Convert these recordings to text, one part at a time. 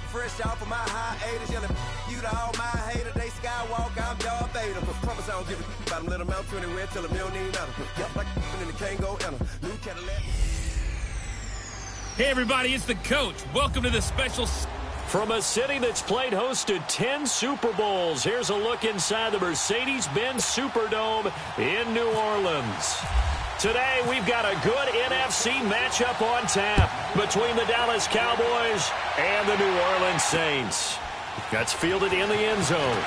Fresh off of my hiatus, yelling you to all my haters. They skywalk, I'm Darth Vader. Promise I don't give a about them. Let them out anywhere till them don't even matter. Yep, like in the Kango and a new Cadillac. Hey everybody, it's the coach. Welcome to the special. From a city that's played host to 10 Super Bowls, here's a look inside the Mercedes-Benz Superdome in New Orleans. Today, we've got a good NFC matchup on tap between the Dallas Cowboys and the New Orleans Saints. That's fielded in the end zone.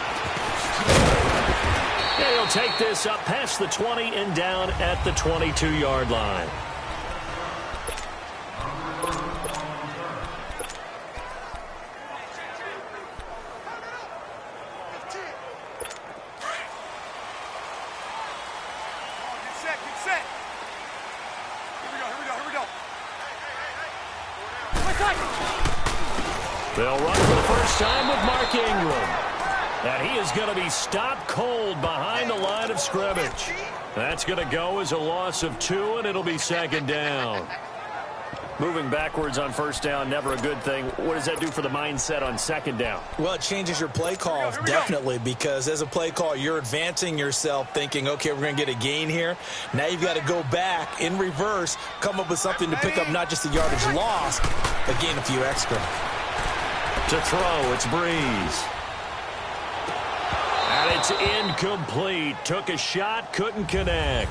And he'll take this up past the 20 and down at the 22-yard line. They'll run for the first time with Mark Ingram. And he is going to be stopped cold behind the line of scrimmage. That's going to go as a loss of 2, and it'll be second down. Moving backwards on first down, never a good thing. What does that do for the mindset on second down? Well, it changes your play call, definitely, because as a play call, you're advancing yourself thinking, okay, we're going to get a gain here. Now you've got to go back in reverse, come up with something to pick up not just the yardage lost, but gain a few extra. To throw, it's Breeze. And it's incomplete. Took a shot, couldn't connect.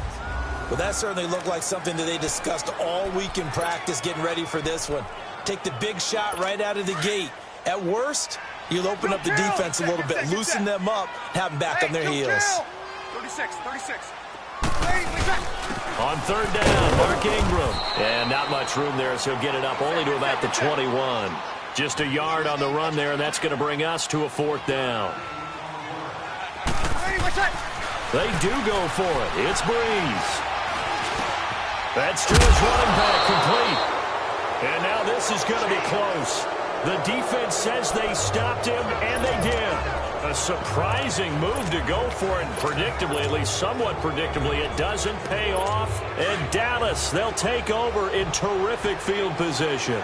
Well, that certainly looked like something that they discussed all week in practice getting ready for this one. Take the big shot right out of the gate. At worst, you'll open up the defense a little bit, loosen them up, have them back on their heels. 36. On third down, Mark Ingram. And not much room there, so get it up only to about the 21. Just a yard on the run there, and that's going to bring us to a fourth down. They do go for it. It's Breeze. That's to his running back, complete. And now this is going to be close. The defense says they stopped him, and they did. A surprising move to go for it. Predictably, at least somewhat predictably, it doesn't pay off. And Dallas, they'll take over in terrific field position.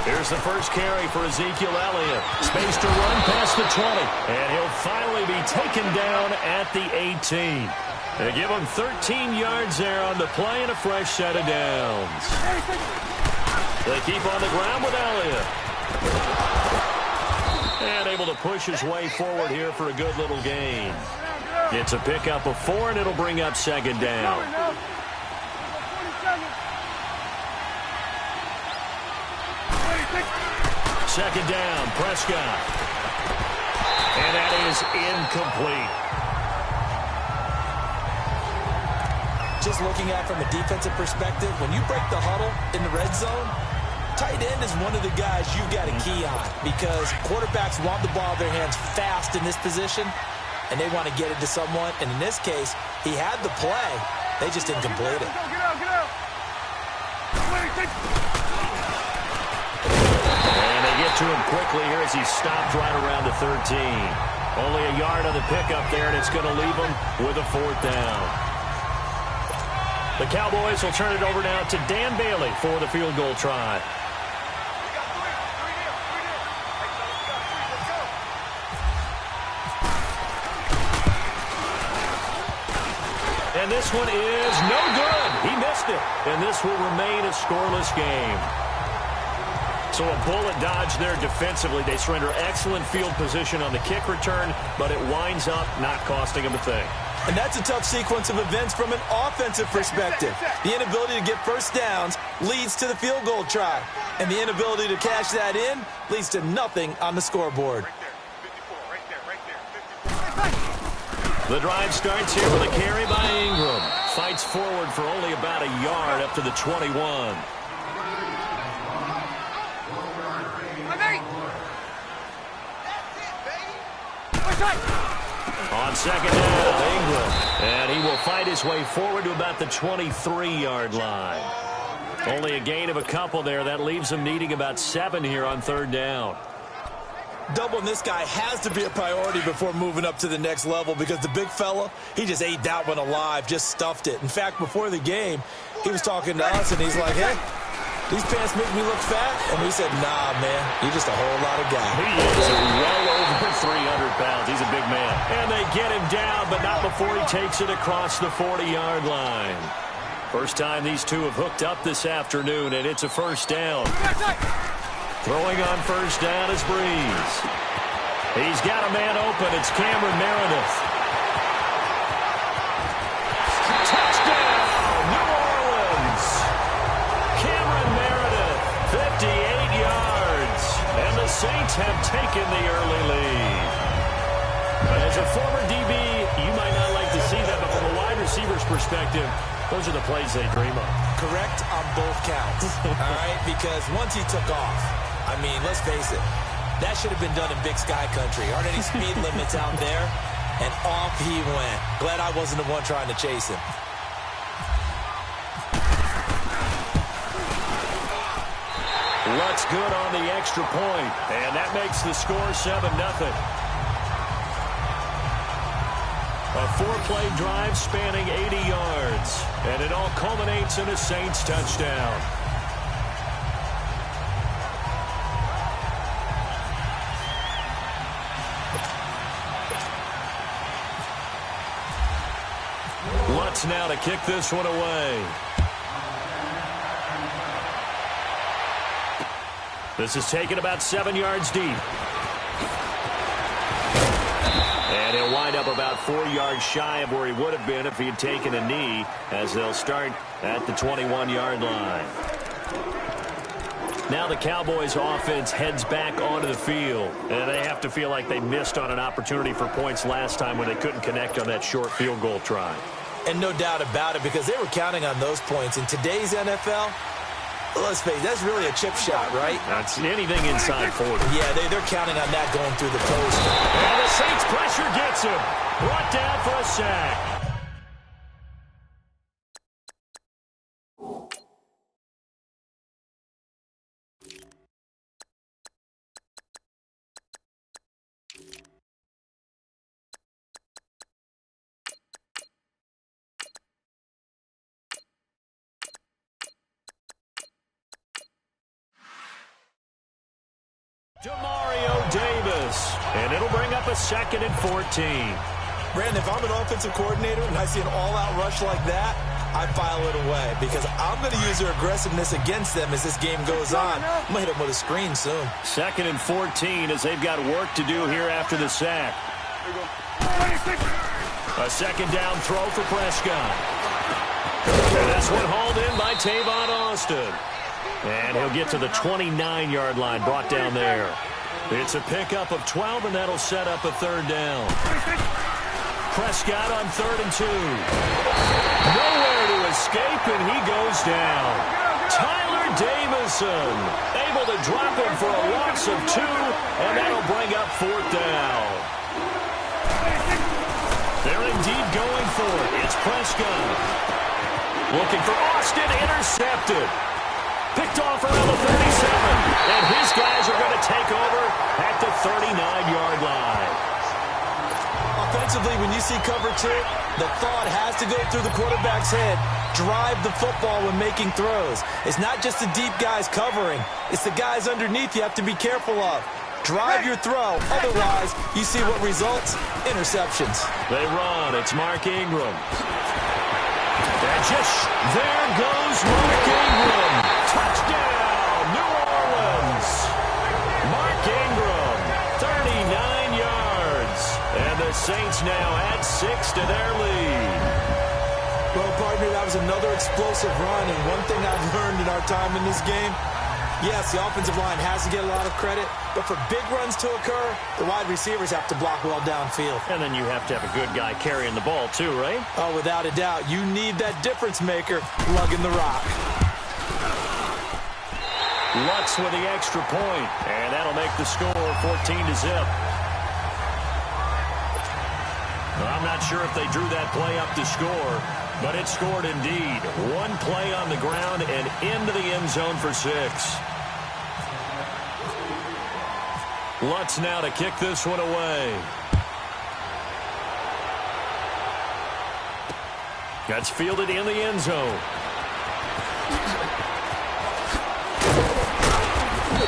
Here's the first carry for Ezekiel Elliott. Space to run past the 20. And he'll finally be taken down at the 18. They give him 13 yards there on the play and a fresh set of downs. They keep on the ground with Elliott. And able to push his way forward here for a good little gain. It's a pickup of 4, and it'll bring up second down. Second down, Prescott. And that is incomplete. Just looking at it from a defensive perspective, when you break the huddle in the red zone, tight end is one of the guys you've got a key on because quarterbacks want the ball in their hands fast in this position, and they want to get it to someone. And in this case, he had the play. They just didn't complete it. To him quickly here as he stopped right around the 13. Only a yard on the pickup there, and it's going to leave him with a fourth down. The Cowboys will turn it over now to Dan Bailey for the field goal try. And this one is no good. He missed it. And this will remain a scoreless game. So a bullet dodge there defensively. They surrender excellent field position on the kick return, but it winds up not costing them a thing. And that's a tough sequence of events from an offensive perspective. The inability to get first downs leads to the field goal try. And the inability to cash that in leads to nothing on the scoreboard. The drive starts here with a carry by Ingram. Fights forward for only about a yard up to the 21. On second down, Ingram. And he will fight his way forward to about the 23-yard line. Only a gain of a couple there. That leaves him needing about 7 here on third down. Doubling this guy has to be a priority before moving up to the next level because the big fella, he just ate that one alive, just stuffed it. In fact, before the game, he was talking to us, and he's like, hey, these pants make me look fat? And we said, nah, man, you're just a whole lot of guy. He is well over 300 pounds. He's a big man. And they get him down, but not before he takes it across the 40-yard line. First time these two have hooked up this afternoon, and it's a first down. Throwing on first down is Breeze. He's got a man open. It's Cameron Meredith. Touchdown, New Orleans. Cameron Meredith, 58 yards. And the Saints have taken the early lead. As a former DB, you might not like to see that, but from a wide receiver's perspective, those are the plays they dream of. Correct on both counts, all right? Because once he took off, I mean, let's face it, that should have been done in Big Sky Country. Aren't any speed limits out there? And off he went. Glad I wasn't the one trying to chase him. Luck's good on the extra point, and that makes the score 7-0. A 4-play drive spanning 80 yards, and it all culminates in a Saints touchdown. Lutz now to kick this one away. This is taken about 7 yards deep. And he'll wind up about 4 yards shy of where he would have been if he had taken a knee, as they'll start at the 21-yard line. Now the Cowboys offense heads back onto the field, and they have to feel like they missed on an opportunity for points last time when they couldn't connect on that short field goal try. And no doubt about it, because they were counting on those points. In today's NFL, let's face it, that's really a chip shot, right? That's anything inside 40. Yeah, they're counting on that going through the post. And the Saints pressure gets him. Brought down for a sack. Demario Davis, and it'll bring up a 2nd and 14. Brandon, if I'm an offensive coordinator and I see an all-out rush like that, I file it away because I'm going to use their aggressiveness against them as this game goes on. I'm going to hit them with a screen soon. 2nd and 14 as they've got work to do here after the sack. A second down throw for Prescott. And this one hauled in by Tavon Austin. And he'll get to the 29-yard line, brought down there. It's a pickup of 12, and that'll set up a 3rd down. Prescott on 3rd and 2. Nowhere to escape, and he goes down. Tyler Davison able to drop him for a loss of 2, and that'll bring up 4th down. They're indeed going for it. It's Prescott. Looking for Austin, intercepted. Picked off around the 37, and his guys are going to take over at the 39-yard line. Offensively, when you see cover 2, the thought has to go through the quarterback's head. Drive the football when making throws. It's not just the deep guys covering. It's the guys underneath you have to be careful of. Drive your throw. Otherwise, you see what results? Interceptions. They run. It's Mark Ingram. And just there goes Mark Ingram. Touchdown, New Orleans. Mark Ingram, 39 yards. And the Saints now add 6 to their lead. Well, partner, that was another explosive run. And one thing I've learned in our time in this game, yes, the offensive line has to get a lot of credit, but for big runs to occur, the wide receivers have to block well downfield. And then you have to have a good guy carrying the ball too, right? Oh, without a doubt. You need that difference maker lugging the rock. Lutz with the extra point, and that'll make the score 14-0. I'm not sure if they drew that play up to score, but it scored indeed. One play on the ground and into the end zone for 6. Lutz now to kick this one away. That's fielded in the end zone.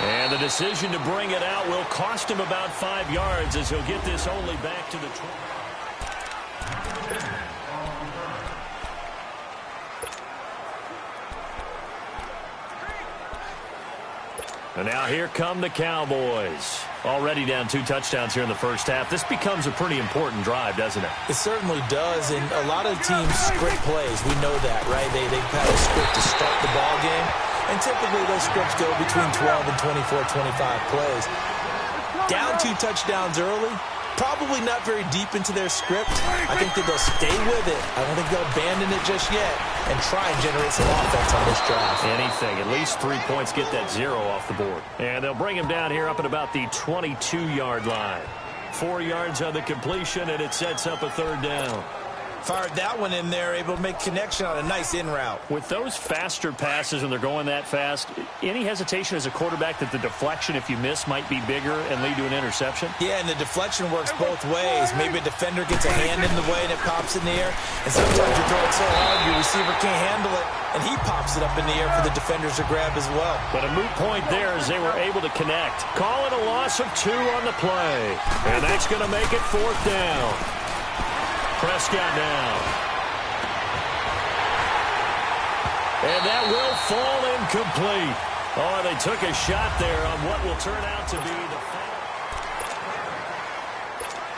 And the decision to bring it out will cost him about 5 yards as he'll get this only back to the 20. And now here come the Cowboys. Already down 2 touchdowns here in the first half. This becomes a pretty important drive, doesn't it? It certainly does, and a lot of teams script plays. We know that, right? They've had a script to start the ball game, and typically those scripts go between 12 and 24, 25 plays. Down 2 touchdowns early, probably not very deep into their script. I think that they'll stay with it. I don't think they'll abandon it just yet and try and generate some offense on this drive. Anything. At least 3 points, get that 0 off the board. And they'll bring him down here up at about the 22-yard line. 4 yards on the completion, and it sets up a 3rd down. Fired that one in there, able to make connection on a nice in route. With those faster passes when they're going that fast, any hesitation as a quarterback that the deflection, if you miss, might be bigger and lead to an interception? Yeah, and the deflection works both ways. Maybe a defender gets a hand in the way and it pops in the air, and sometimes you throw it so hard your receiver can't handle it, and he pops it up in the air for the defenders to grab as well. But a moot point there as they were able to connect. Call it a loss of 2 on the play, and that's going to make it 4th down. Prescott now. And that will fall incomplete. Oh, they took a shot there on what will turn out to be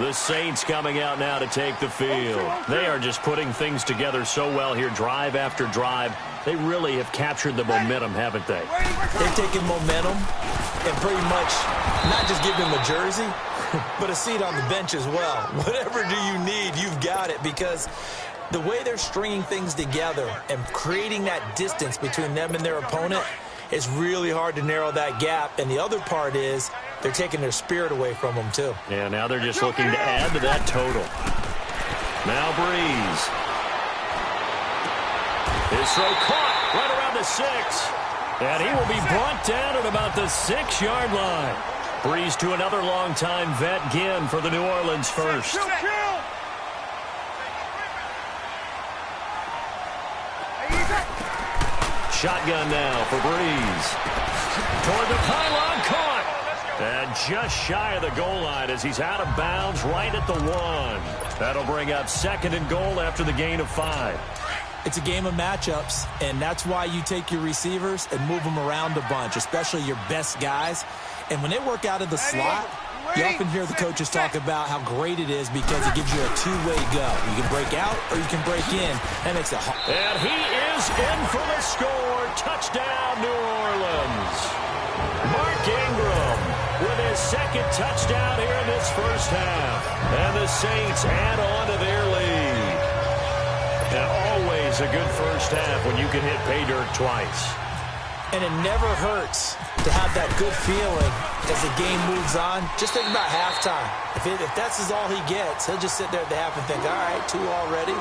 the Saints coming out now to take the field. They are just putting things together so well here, drive after drive. They really have captured the momentum, haven't they? They've taken momentum and pretty much not just give them a jersey, but a seat on the bench as well. Whatever do you need, you've got it, because the way they're stringing things together and creating that distance between them and their opponent, it's really hard to narrow that gap. And the other part is they're taking their spirit away from them, too. Yeah, now they're just looking to add to that total. Now Breeze. His throw caught right around the 6. And he will be brought down at about the 6-yard line. Breeze to another longtime vet, Ginn, for the New Orleans first. Shotgun now for Breeze. Toward the pylon, caught. And just shy of the goal line as he's out of bounds right at the 1. That'll bring up 2nd and goal after the gain of 5. It's a game of matchups, and that's why you take your receivers and move them around a bunch, especially your best guys. And when they work out of the slot, you often hear the coaches talk about how great it is because it gives you a 2-way go. You can break out or you can break in. That makes it hard. And he is in for the score. Touchdown, New Orleans. Mark Ingram with his 2nd touchdown here in this first half. And the Saints add on to their lead. And always a good first half when you can hit pay dirt twice. And it never hurts to have that good feeling as the game moves on. Just think about halftime. If that's all he gets, he'll just sit there at the half and think, all right, 2 already.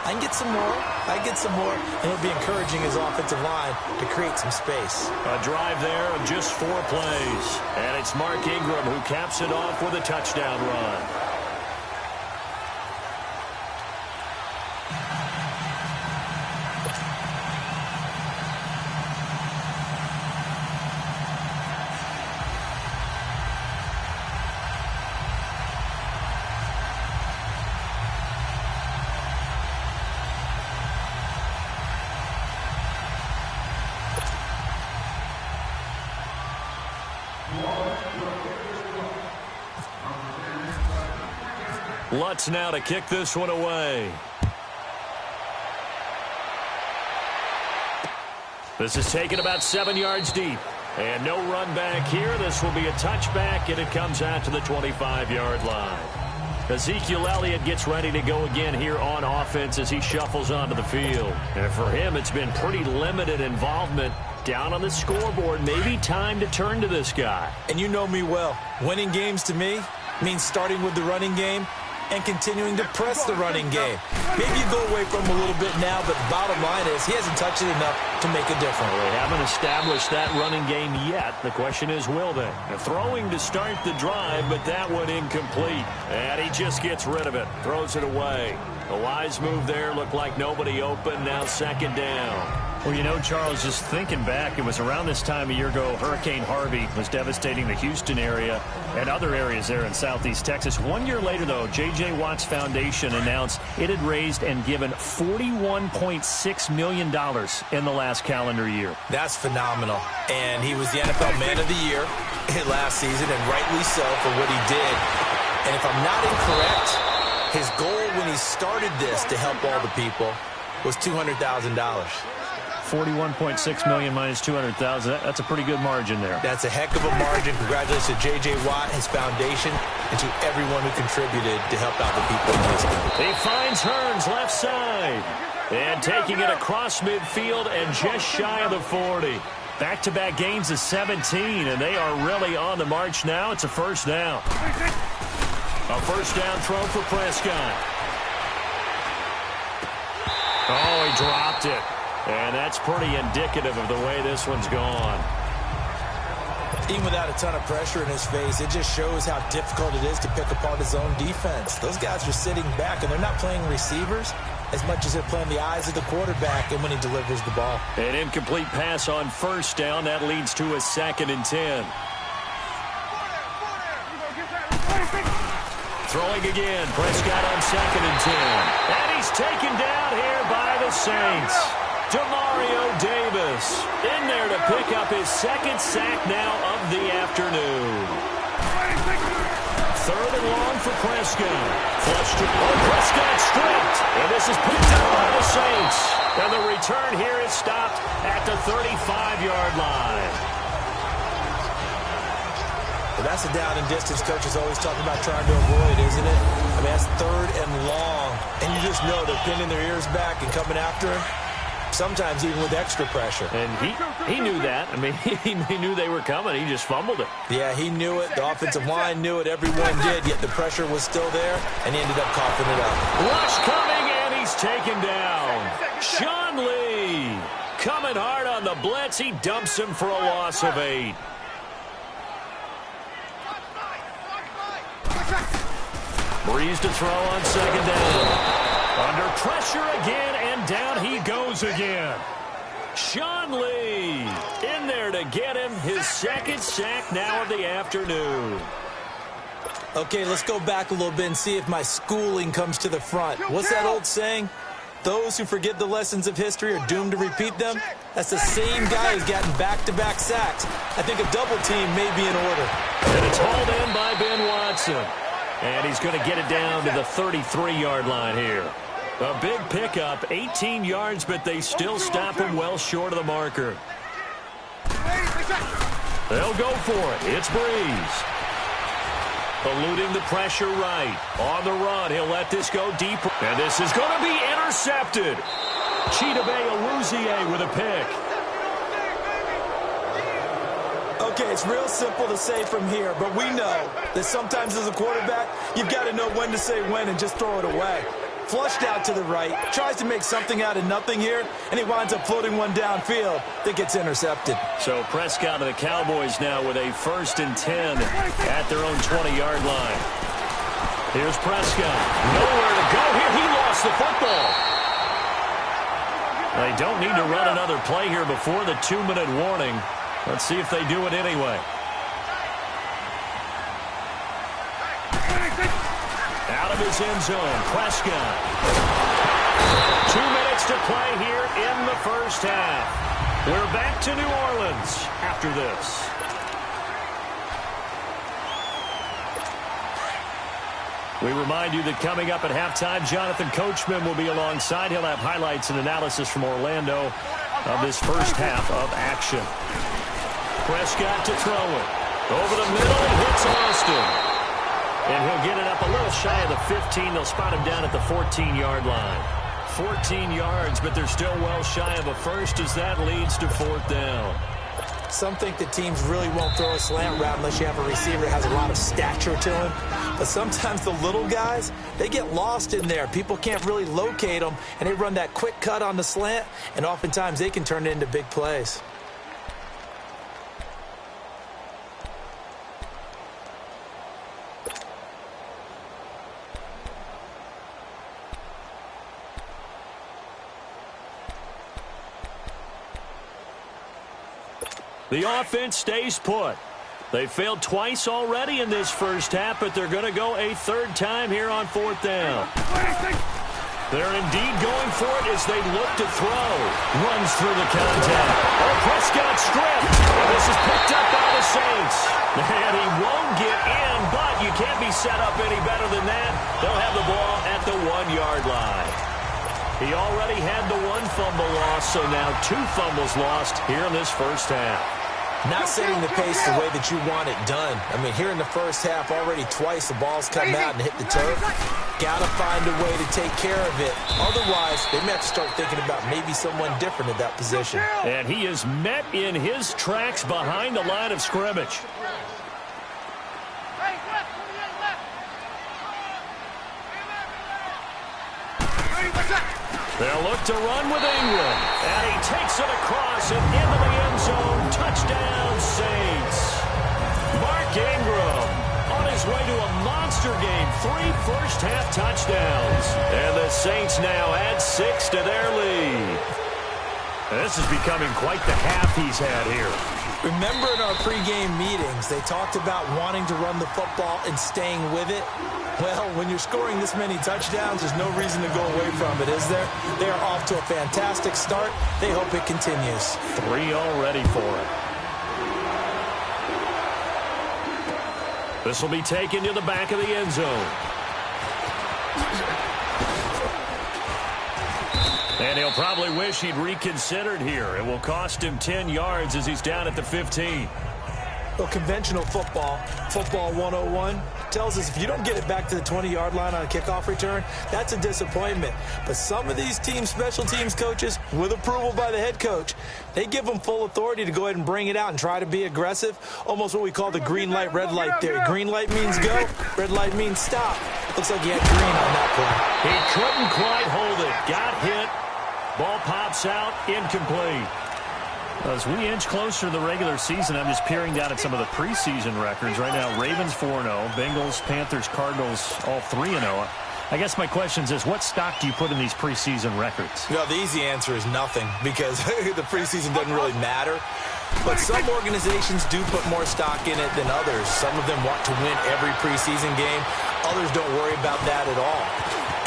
I can get some more. I can get some more. And he'll be encouraging his offensive line to create some space. A drive there of just 4 plays. And it's Mark Ingram who caps it off with a touchdown run. Lutz now to kick this one away. This is taken about 7 yards deep. And no run back here. This will be a touchback, and it comes out to the 25-yard line. Ezekiel Elliott gets ready to go again here on offense as he shuffles onto the field. And for him, it's been pretty limited involvement down on the scoreboard. Maybe time to turn to this guy. And you know me well. Winning games to me means starting with the running game and continuing to press the running game. Maybe you go away from him a little bit now, but the bottom line is he hasn't touched it enough to make a difference. Well, they haven't established that running game yet. The question is, will they? Throwing to start the drive, but that one incomplete. And he just gets rid of it, throws it away. A wise move there. Looked like nobody open. Now second down. Well, you know, Charles, just thinking back, it was around this time a year ago, Hurricane Harvey was devastating the Houston area and other areas there in southeast Texas. 1 year later, though, J.J. Watt's Foundation announced it had raised and given $41.6 million in the last calendar year. That's phenomenal. And he was the NFL Man of the Year last season, and rightly so for what he did. And if I'm not incorrect, his goal when he started this to help all the people was $200,000. 41.6 million minus 200,000. That's a pretty good margin there. That's a heck of a margin. Congratulations to J.J. Watt, his foundation, and to everyone who contributed to help out the people in Houston. He finds Hearns left side. And taking it across midfield and just shy of the 40. Back-to-back gains of 17, and they are really on the march now. It's a first down. A first down throw for Prescott. Oh, he dropped it. And that's pretty indicative of the way this one's gone. Even without a ton of pressure in his face, it just shows how difficult it is to pick apart his own defense. Those guys are sitting back, and they're not playing receivers as much as they're playing the eyes of the quarterback and when he delivers the ball. An incomplete pass on first down. That leads to a 2nd and 10. Throwing again. Prescott on 2nd and 10. And he's taken down here by the Saints. Demario Davis in there to pick up his 2nd sack now of the afternoon. 3rd and long for Prescott. Flushed to Prescott stripped. And this is picked up by the Saints. And the return here is stopped at the 35-yard line. Well, that's a down and distance coach is always talking about trying to avoid, isn't it? I mean, that's 3rd and long. And you just know they're pinning their ears back and coming after him. Sometimes even with extra pressure. And he knew that. I mean, he knew they were coming. He just fumbled it. Yeah, he knew it. The offensive line knew it. Everyone did, yet the pressure was still there, and he ended up coughing it up. Rush coming, and he's taken down. Sean Lee coming hard on the blitz. He dumps him for a loss of 8. Breeze to throw on 2nd down. Under pressure again, and down he goes again. Sean Lee in there to get him his 2nd sack now of the afternoon. Okay, let's go back a little bit and see if my schooling comes to the front. What's that old saying? Those who forget the lessons of history are doomed to repeat them. That's the same guy who's gotten back-to-back sacks. I think a double team may be in order. And it's hauled in by Ben Watson. And he's going to get it down to the 33-yard line here. A big pickup, 18 yards, but they still stop him well short of the marker. They'll go for it. It's Breeze. Eluding the pressure right. On the run, he'll let this go deeper. And this is going to be intercepted. Chidobe Awuzie with a pick. Okay, it's real simple to say from here, but we know that sometimes as a quarterback, you've got to know when to say when and just throw it away. Flushed out to the right, tries to make something out of nothing here, and he winds up floating one downfield that gets intercepted. So Prescott and the Cowboys now with a 1st and 10 at their own 20-yard line. Here's Prescott. Nowhere to go here. He lost the football. They don't need to run another play here before the 2-minute warning. Let's see if they do it anyway. Out of his end zone, Prescott. 2 minutes to play here in the first half. We're back to New Orleans after this. We remind you that coming up at halftime, Jonathan Coachman will be alongside. He'll have highlights and analysis from Orlando of this first half of action. Prescott to throw it. Over the middle, he hits Austin. And he'll get it up a little shy of the 15. They'll spot him down at the 14-yard line. 14 yards, but they're still well shy of a first as that leads to 4th down. Some think that teams really won't throw a slant route unless you have a receiver that has a lot of stature to him. But sometimes the little guys, they get lost in there. People can't really locate them, and they run that quick cut on the slant, and oftentimes they can turn it into big plays. The offense stays put. They failed twice already in this first half, but they're going to go a third time here on fourth down. They're indeed going for it as they look to throw. Runs through the contact. Oh, Prescott stripped. And this is picked up by the Saints. And he won't get in, but you can't be set up any better than that. They'll have the ball at the 1-yard line. He already had the 1 fumble loss, so now 2 fumbles lost here in this first half. Not setting the pace the way that you want it done. I mean, here in the first half, already twice the ball's come out and hit the turf. Got to find a way to take care of it. Otherwise, they may have to start thinking about maybe someone different at that position. And he is met in his tracks behind the line of scrimmage. They'll look to run with England. And he takes it across and into the end zone. Touchdown, Saints. Mark Ingram on his way to a monster game. 3 first-half touchdowns. And the Saints now add 6 to their lead. And this is becoming quite the half he's had here. Remember in our pregame meetings, they talked about wanting to run the football and staying with it. Well, when you're scoring this many touchdowns, there's no reason to go away from it, is there? They are off to a fantastic start. They hope it continues. 3 already for it. This will be taken to the back of the end zone. And he'll probably wish he'd reconsidered here. It will cost him 10 yards as he's down at the 15. Well, conventional football 101, tells us if you don't get it back to the 20-yard line on a kickoff return, that's a disappointment. But some of these teams, special teams coaches, with approval by the head coach, they give them full authority to go ahead and bring it out and try to be aggressive, almost what we call the green light, red light theory. Green light means go, red light means stop. Looks like he had green on that play. He couldn't quite hold it. Got hit. Ball pops out, incomplete. As we inch closer to the regular season, I'm just peering down at some of the preseason records. Right now, Ravens 4-0, Bengals, Panthers, Cardinals, all 3-0. I guess my question is, what stock do you put in these preseason records? No, the easy answer is nothing, because the preseason doesn't really matter. But some organizations do put more stock in it than others. Some of them want to win every preseason game. Others don't worry about that at all.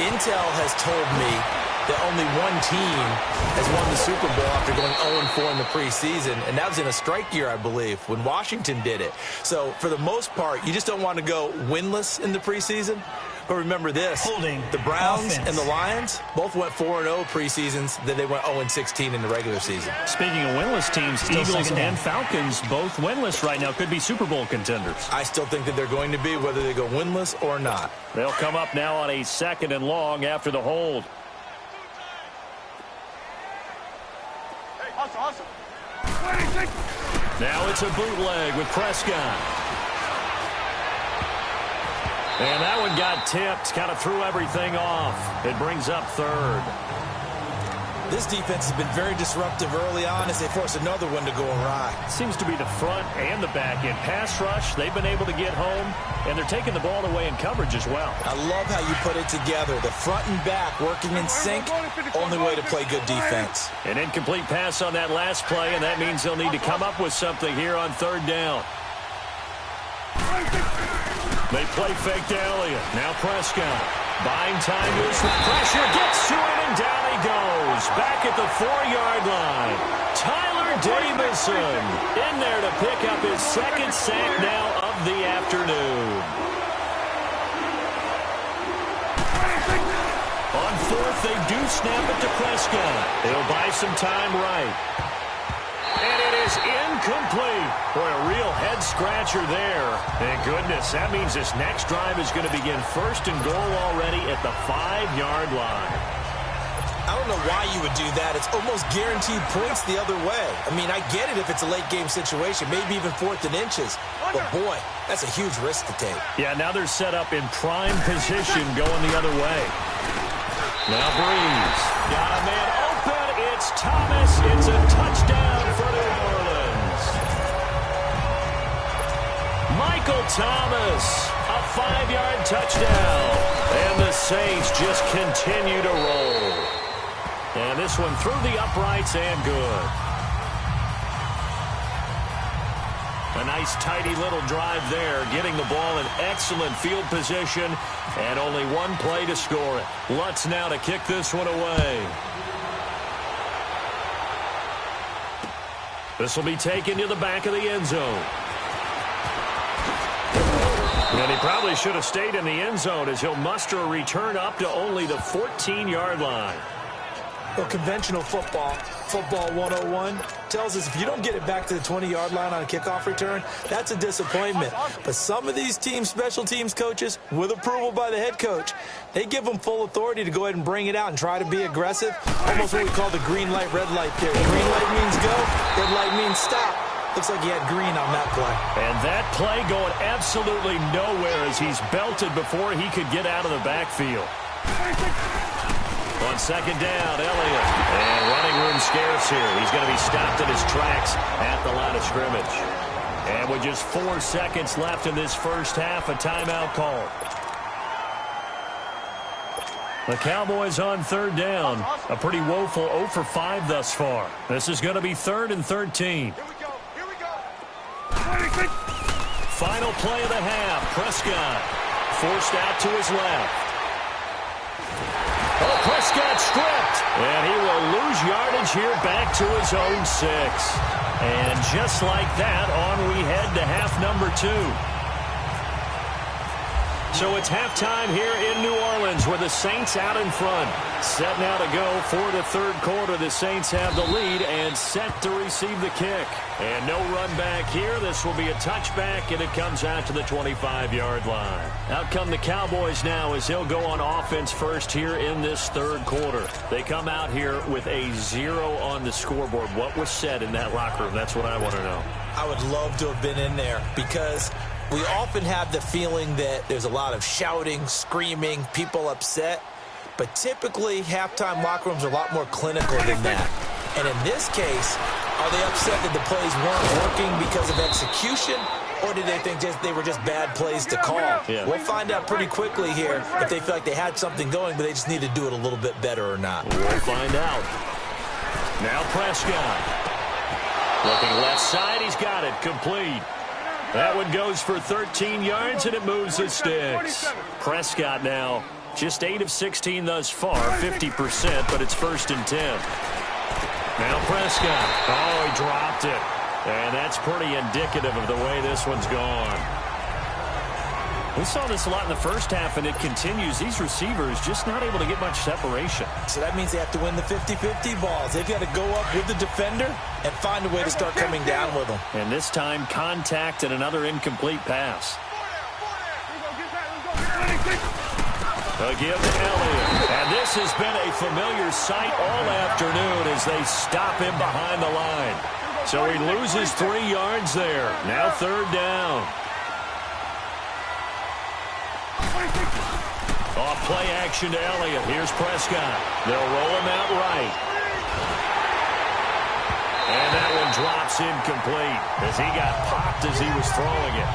Intel has told me that only one team has won the Super Bowl after going 0-4 in the preseason, and that was in a strike year, I believe, when Washington did it. So, for the most part, you just don't want to go winless in the preseason. But remember this, the Browns and the Lions both went 4-0 preseasons, then they went 0-16 in the regular season. Speaking of winless teams, Eagles and Falcons both winless right now, could be Super Bowl contenders. I still think that they're going to be, whether they go winless or not. They'll come up now on a 2nd and long after the hold. Awesome. Now it's a bootleg with Prescott. And that one got tipped, kind of threw everything off. It brings up 3rd. This defense has been very disruptive early on as they force another one to go awry. Seems to be the front and the back end. Pass rush, they've been able to get home, and they're taking the ball away in coverage as well. I love how you put it together. The front and back working in sync, only way to play good defense. An incomplete pass on that last play, and that means they'll need to come up with something here on 3rd down. They play fake to Elliott. Now Prescott. Buying time to his pressure. Gets to it, and down he goes. Back at the 4-yard line. Tyler Davison in there to pick up his 2nd sack now of the afternoon. On 4th, they do snap it to Prescott. He'll buy some time right. And it is incomplete. Boy, a real head-scratcher there. And goodness, that means this next drive is going to begin 1st and goal already at the 5-yard line. I don't know why you would do that. It's almost guaranteed points the other way. I mean, I get it if it's a late-game situation, maybe even 4th and inches. But, boy, that's a huge risk to take. Yeah, now they're set up in prime position going the other way. Now Breeze. Got a man open. It's Thomas. It's a touchdown for New Orleans. Michael Thomas, a 5-yard touchdown. And the Saints just continue to roll. And this one through the uprights and good. A nice, tidy little drive there, getting the ball in excellent field position, and only one play to score it. Lutz now to kick this one away. This will be taken to the back of the end zone. And he probably should have stayed in the end zone as he'll muster a return up to only the 14-yard line. Well, conventional football 101, tells us if you don't get it back to the 20-yard line on a kickoff return, that's a disappointment. But some of these teams, special teams coaches, with approval by the head coach, they give them full authority to go ahead and bring it out and try to be aggressive. Almost what we call the green light, red light theory. Green light means go, red light means stop. Looks like he had green on that play. And that play going absolutely nowhere as he's belted before he could get out of the backfield. On second down, Elliott. And running room scarce here. He's going to be stopped in his tracks at the line of scrimmage. And with just 4 seconds left in this first half, a timeout call. The Cowboys on third down. A pretty woeful 0 for 5 thus far. This is going to be 3rd and 13. Final play of the half. Prescott forced out to his left. Oh, Prescott stripped. And he will lose yardage here back to his own 6. And just like that, on we head to half number 2. So it's halftime here in New Orleans with the Saints out in front. Set now to go for the third quarter. The Saints have the lead and set to receive the kick. And no run back here. This will be a touchback, and it comes out to the 25-yard line. Out come the Cowboys now as they'll go on offense first here in this third quarter. They come out here with a 0 on the scoreboard. What was said in that locker room? That's what I want to know. I would love to have been in there because we often have the feeling that there's a lot of shouting, screaming, people upset. But typically, halftime locker rooms are a lot more clinical than that. And in this case, are they upset that the plays weren't working because of execution? Or do they think they were just bad plays to call? Yeah. We'll find out pretty quickly here if they feel like they had something going, but they just need to do it a little bit better or not. We'll find out. Now Prescott. Looking left side, he's got it. Complete. That one goes for 13 yards, and it moves the sticks. Prescott now just 8 of 16 thus far, 50%, but it's 1st and 10. Now Prescott. Oh, he dropped it. And that's pretty indicative of the way this one's gone. We saw this a lot in the first half, and it continues. These receivers just not able to get much separation. So that means they have to win the 50-50 balls. They've got to go up with the defender and find a way to start coming down with them. And this time, contact and another incomplete pass. A give to Elliott. And this has been a familiar sight all afternoon as they stop him behind the line. So he loses 3 yards there. Now 3rd down. Off play action to Elliott. Here's Prescott. They'll roll him out right. And that one drops incomplete as he got popped as he was throwing it.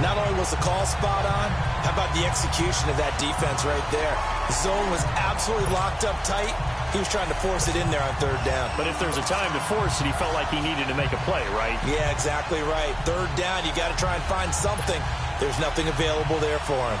Not only was the call spot on, how about the execution of that defense right there? The zone was absolutely locked up tight. He was trying to force it in there on 3rd down. But if there's a time to force it, he felt like he needed to make a play, right? Yeah, exactly right. 3rd down, you got to try and find something. There's nothing available there for him.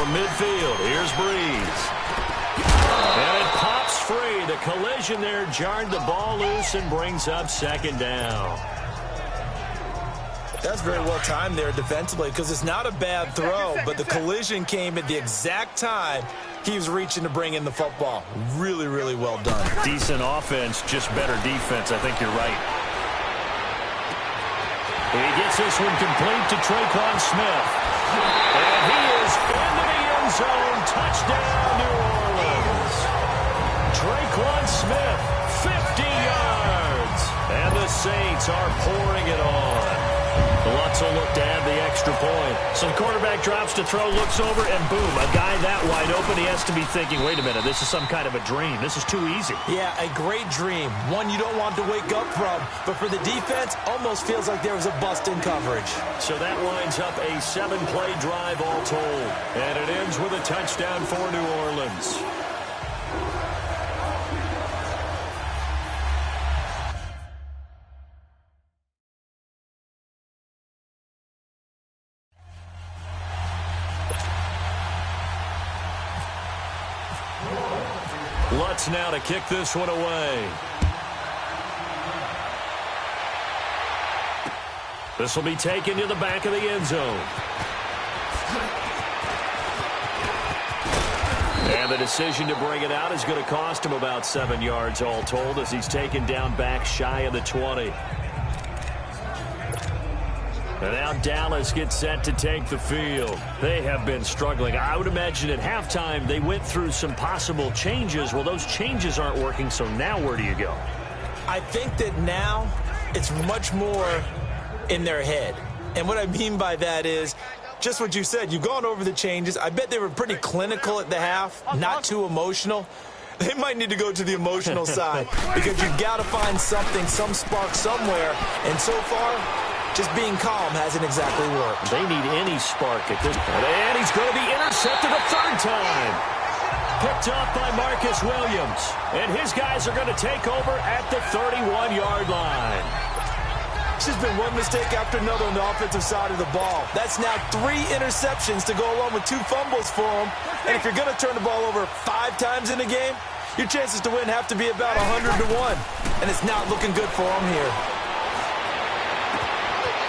from midfield. Here's Breeze. And it pops free. The collision there jarred the ball loose and brings up second down. That's very well timed there defensively because it's not a bad throw, but the collision came at the exact time he was reaching to bring in the football. Really, really well done. Decent offense, just better defense. I think you're right. He gets this one complete to Traquan Smith. And he is into the end zone. Touchdown, New Orleans. Traquan Smith, 50 yards. And the Saints are pouring it on. Lutz will look to add the extra point. So the quarterback drops to throw, looks over, and boom, a guy that wide open, he has to be thinking, wait a minute, this is some kind of a dream. This is too easy. Yeah, a great dream. One you don't want to wake up from. But for the defense, almost feels like there was a bust in coverage. So that winds up a 7-play drive all told. And it ends with a touchdown for New Orleans. Lutz now to kick this one away. This will be taken to the back of the end zone. And the decision to bring it out is going to cost him about 7 yards all told as he's taken down back shy of the 20. And now Dallas gets set to take the field. They have been struggling. I would imagine at halftime they went through some possible changes. Well, those changes aren't working, so now where do you go? I think that now it's much more in their head. And what I mean by that is just what you said. You've gone over the changes. I bet they were pretty clinical at the half, not too emotional. They might need to go to the emotional side because you've got to find something, some spark somewhere. And so far, just being calm hasn't exactly worked. They need any spark at this point. And he's going to be intercepted a third time. Picked off by Marcus Williams. And his guys are going to take over at the 31-yard line. It's just been one mistake after another on the offensive side of the ball. That's now 3 interceptions to go along with 2 fumbles for him. And if you're going to turn the ball over 5 times in a game, your chances to win have to be about 100 to 1. And it's not looking good for him here.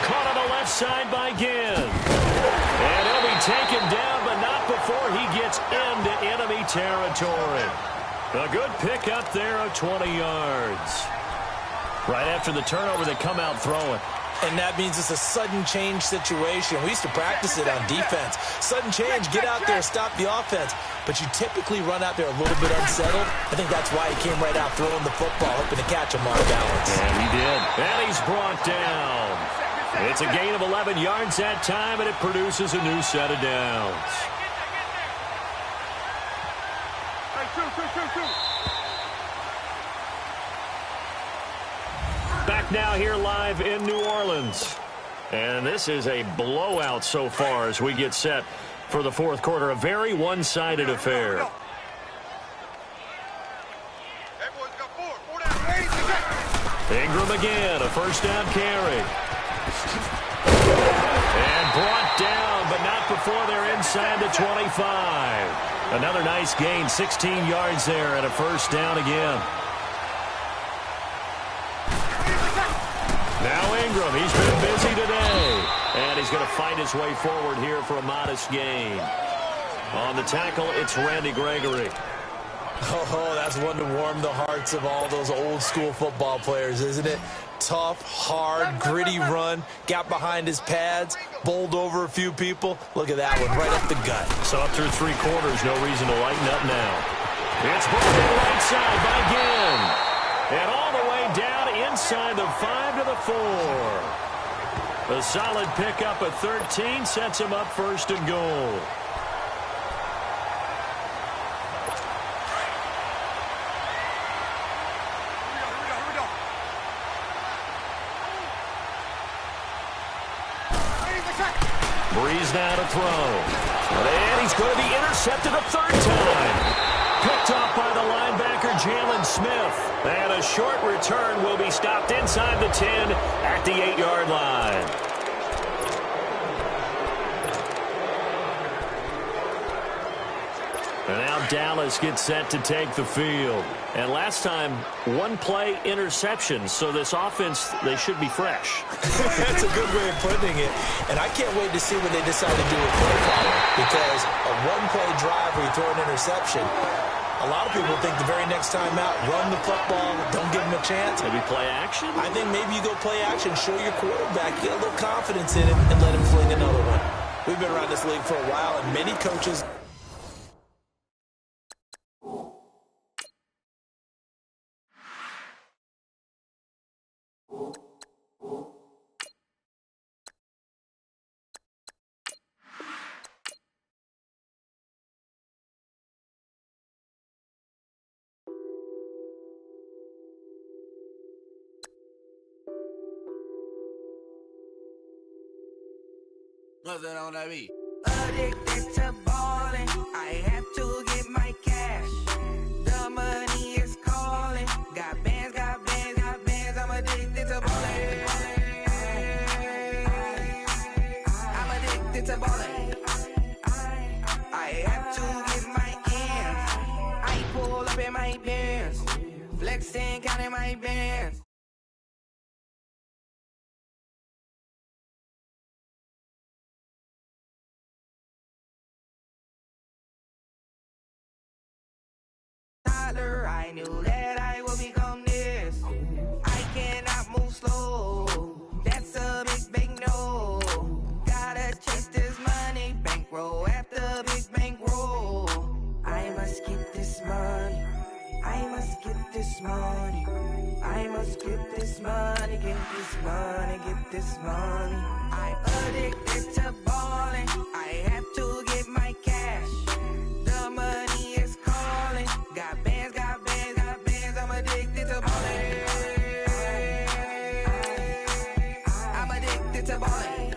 Caught on the left side by Ginn. And he'll be taken down, but not before he gets into enemy territory. A good pickup there of 20 yards. Right after the turnover, they come out throwing. And that means it's a sudden change situation. We used to practice it on defense. Sudden change, get out there, stop the offense. But you typically run out there a little bit unsettled. I think that's why he came right out throwing the football, hoping to catch him off balance. And he did. And he's brought down. It's a gain of 11 yards that time, and it produces a new set of downs. Back now here live in New Orleans. And this is a blowout so far as we get set for the fourth quarter. A very one-sided affair. Ingram again, a first down carry. And brought down, but not before they're inside the 25. Another nice gain, 16 yards there and a first down again. Now Ingram, he's been busy today. And he's going to fight his way forward here for a modest gain. On the tackle, it's Randy Gregory. Oh, that's one to warm the hearts of all those old school football players, isn't it? Tough, hard, gritty run, got behind his pads, bowled over a few people. Look at that one, right up the gut. So up through 3 quarters, no reason to lighten up now. It's brought to the right side by Ginn. And all the way down inside the 5 to the 4. A solid pickup at 13 sets him up first and goal. Breeze now to throw. And he's going to be intercepted a third time. Picked off by the linebacker, Jalen Smith. And a short return will be stopped inside the 10 at the 8-yard line. And now Dallas gets set to take the field. And last time, one-play interception. So this offense, they should be fresh. That's a good way of putting it. And I can't wait to see what they decide to do with play calling. Because a one-play drive where you throw an interception, a lot of people think the very next time out, run the football, don't give them a chance. Maybe play action? I think maybe you go play action, show your quarterback, get a little confidence in him, and let him fling another one. We've been around this league for a while, and many coaches... What's that on that beat? Addicted to ballin', I have to get my cash. The money is calling. Got bands, got bands, got bands. I'm addicted to ballin'. I'm addicted to ballin'. I have to get my ends. I pull up in my pants, flexing, counting my bands. I knew that I would become this. I cannot move slow. That's a big no. Gotta chase this money, bankroll after big bankroll. I must get this money. I must get this money. I must get this money. Get this money. Get this money. I'm addicted to balling. I have to get my cash. The money is calling. Got bands, got bands, got bands. I'm addicted to ballin'. I'm addicted to ballin'.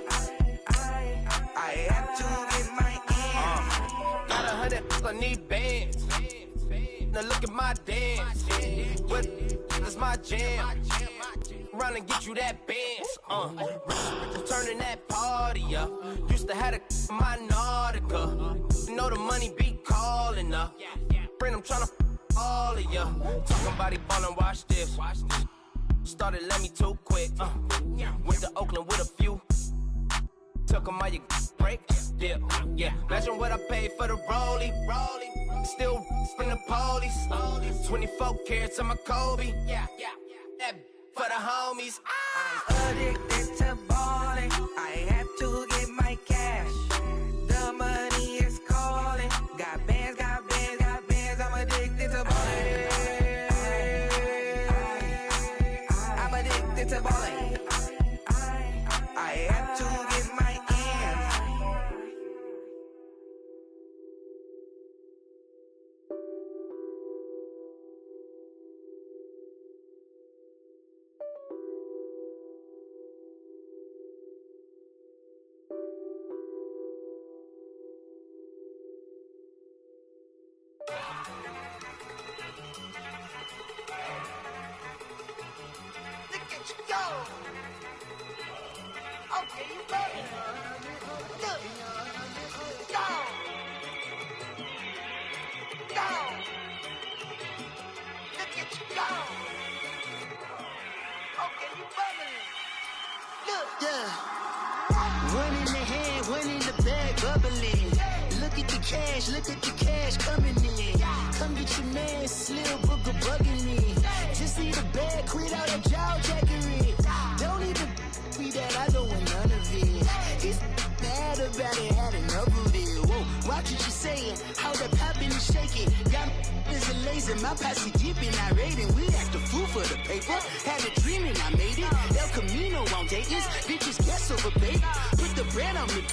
I have to get my ends. Got 100, I need bands. Now look at my dance. What is my jam? Run and get you that bands. Turning that party up. Used to have a my Nautica. You know the money be calling up. I'm tryna all of ya. Talking about he ballin', watch this. Started let me too quick. Went to Oakland with a few. Took 'em all you break. Yeah. Imagine what I paid for the rollie. Still from the police. 24 carats on my Kobe. Yeah. That for the homies. I'm addicted to ballin'. I have to get my cash. The money is calling. Got bands, got bands, got bands. I'm addicted to ballin'. I'm addicted to ballin'. I have to get my ends. Look at you go. Okay, you ready? Look. Go. Look at you go. Okay, you bubbling. Look. Yeah. One in the hand, one in the bag, bubbling. Look at the cash coming in. Come get your man, Slim Booker bugging me. Just see the bag, quit out that jaw jackery. Don't even be that, I don't want none of it. He's mad about it, had enough of it. Whoa, watch what you saying, how the poppin' and shaking. Got is a lazy, my posse deep and I raiding. We act a fool for the paper, had a dream and I made it. El Camino on Dayton's, bitches guess over bait. Put the bread on me.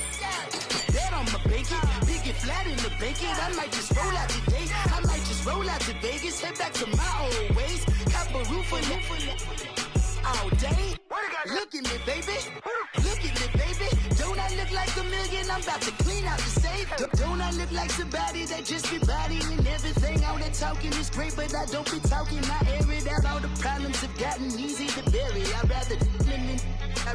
That on my bacon, big and flat in the bacon. I might just roll out today. I might just roll out to Vegas, head back to my old ways. Cop a roof for all day. Look at me, baby. Look at me, baby. Don't I look like a million? I'm about to clean out the safe. Don't I look like somebody that just be bodying everything? All that talking is great, but I don't be talking. I air it out. All the problems have gotten easy to bury. I'd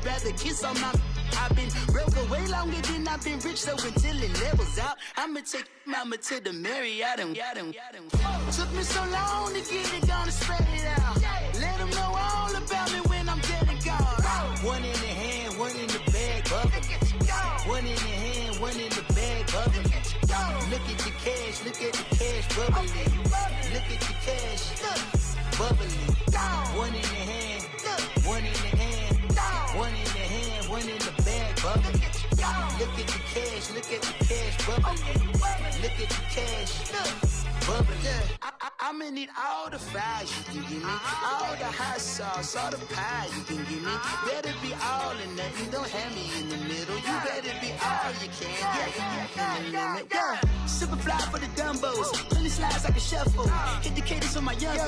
rather kiss on my I've been broke way longer than I've been rich, so until it levels out, I'ma take mama to the Marriott and took me so long to get it, gonna spread it out. Let them know all about me when I'm dead and gone. One in the hand, one in the bag, bubbling. One in the hand, one in the bag, bubbling. Look at the cash, look at the cash, bubbling. Look at the cash, bubbling. One in the hand, one in the hand, one in the hand, one in the bag, bubbling. Look at the cash, look at the cash, bubbling. Look at the cash, bubbling. I'ma need all the fries you can give me, all the hot sauce, all the pie you can give me. Better be all or nothing, don't have me in the middle. You better be all you can, yeah. Super fly for the Dumbos, plenty slides like a shuffle. Hit the cadence on my young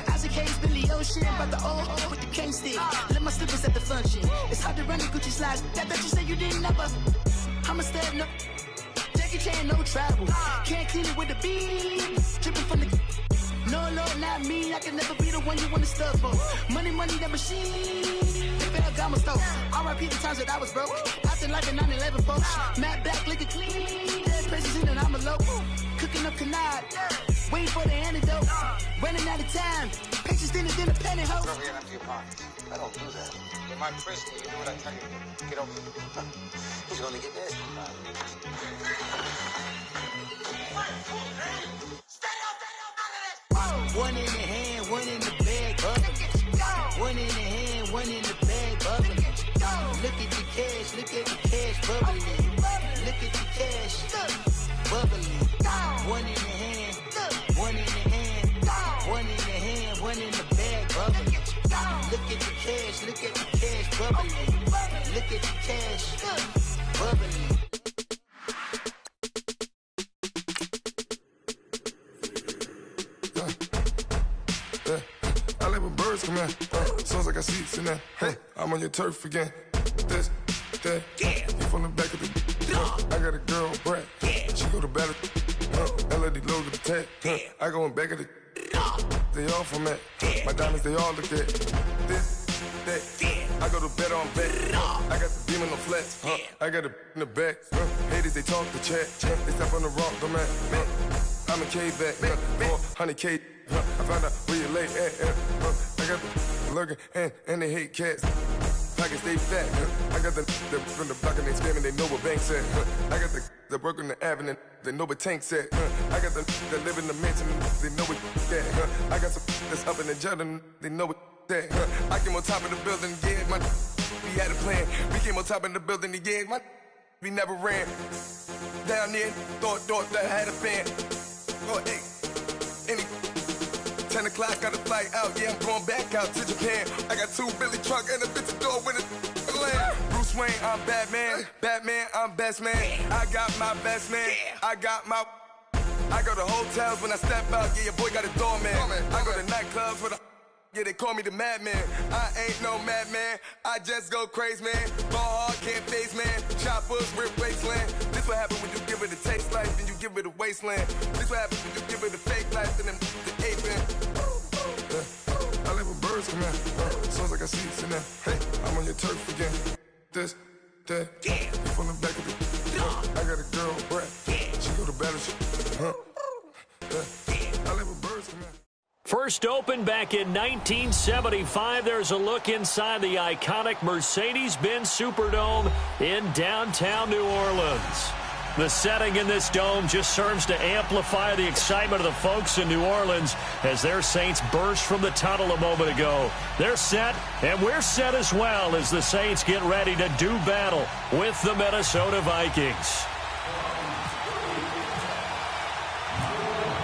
Isaac Hayes, Billy Ocean, about the old with the cane stick. Let my slippers at the function. It's hard to run the Gucci slides. That bet you say you didn't never. I'ma step no. Jackie Chan, no travel. Can't clean it with the beat. Dripping from the. No, Lord, not me. I can never be the one you want to stuff for. Money, that machine. The Ferragamo stove. R.I.P. the times that I was broke. Acting like a 9/11 folks. Matte back, liquor clean. Dead presents in and I'm a local. Cooking up canard. Waiting for the antidote. Running out of time. Pictures thinner than a penny hoe. Don't get empty your pockets. I don't do that. In my prison, you do what I tell you to. Get over it. He's gonna get this. One in the hand, one in the bag, bubbling. One in the hand, one in the bag, bubbling. Look at the cash, look at the cash, bubbling. Look at the cash, bubbling. One in the hand, one in the hand, one in the hand, one in the bag, bubbling. Look at the cash, look at the cash, bubbling. Look at the cash, bubbling. I like when birds come in. Sounds like I see seats in there. Hey, I'm on your turf again. This, that, yeah. You from the back of the. I got a girl, Brad. Yeah. She go to battle. LED logo the tag. I go in back of the. They all from that. My diamonds, they all look at. This, that. I go to bed on bed. I got the beam on the flats. I got it in the back. Haters, they talk the chat. They step on the rock, the man. I'm a K-back. 400K. I found out where you lay at. I got the lurking and they hate cats. Pockets stay fat. I got the from the block and they scamming, they know what banks at. I got the work on the avenue, they know what tanks at. I got the that live in the mansion, they know what that. I got some that's up in the jungle, they know what that. I came on top of the building, yeah, we had a plan. We came on top of the building, yeah, we never ran. Down there, thought that I had a fan. Oh, hey, any 10 o'clock, got a flight out, yeah, I'm going back out to Japan. I got 2 Billy truck and a bitch door with a land. Bruce Wayne, I'm Batman. Batman, I'm best man. I got my best man. I got my. I go to hotels when I step out, yeah, your boy got a doorman. I go to nightclubs with a. Yeah, they call me the madman. I ain't no madman. I just go crazy, man. Ball hard, can't face, man. Choppers, rip wasteland. This what happen when you give it a taste life and you give it a wasteland. This what happens when you give it a fake life and then the ape in. I like when birds come in. Sounds like I see seats in there. Hey, I'm on your turf again. This, that. Yeah. You from the back of the. I got a girl, Brad. She go to battleship. I like when birds come in. First opened back in 1975. There's a look inside the iconic Mercedes-Benz Superdome in downtown New Orleans. The setting in this dome just serves to amplify the excitement of the folks in New Orleans as their Saints burst from the tunnel a moment ago. They're set, and we're set as well as the Saints get ready to do battle with the Minnesota Vikings.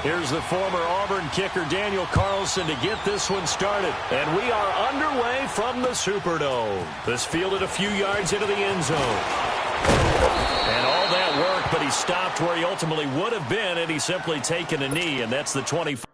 Here's the former Auburn kicker Daniel Carlson to get this one started. And we are underway from the Superdome. This fielded a few yards into the end zone. And all that work, but he stopped where he ultimately would have been had he simply taken a knee, and that's the 25.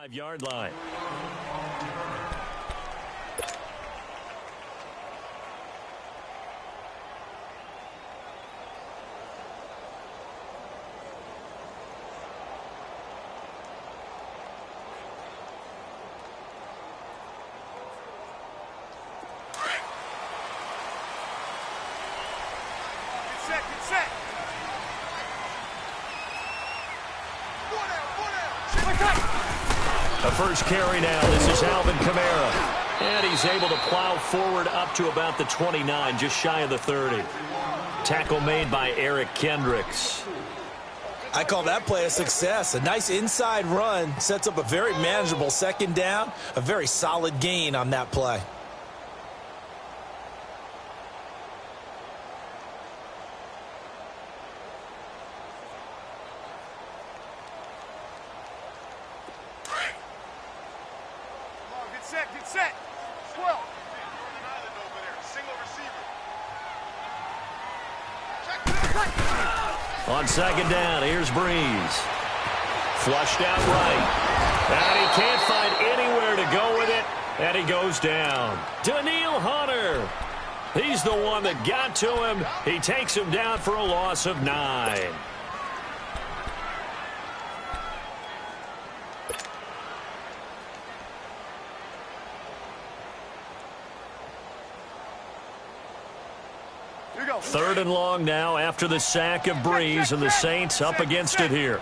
5-yard line. The first carry now. This is Alvin Kamara. And he's able to plow forward up to about the 29, just shy of the 30. Tackle made by Eric Kendricks. I call that play a success. A nice inside run sets up a very manageable second down. A very solid gain on that play. Get set. 12. Single receiver. On second down, here's Breeze. Flushed out right. And he can't find anywhere to go with it. And he goes down. Daniil Hunter. He's the one that got to him. He takes him down for a loss of 9. Third and long now after the sack of Breeze, and the Saints up against it here.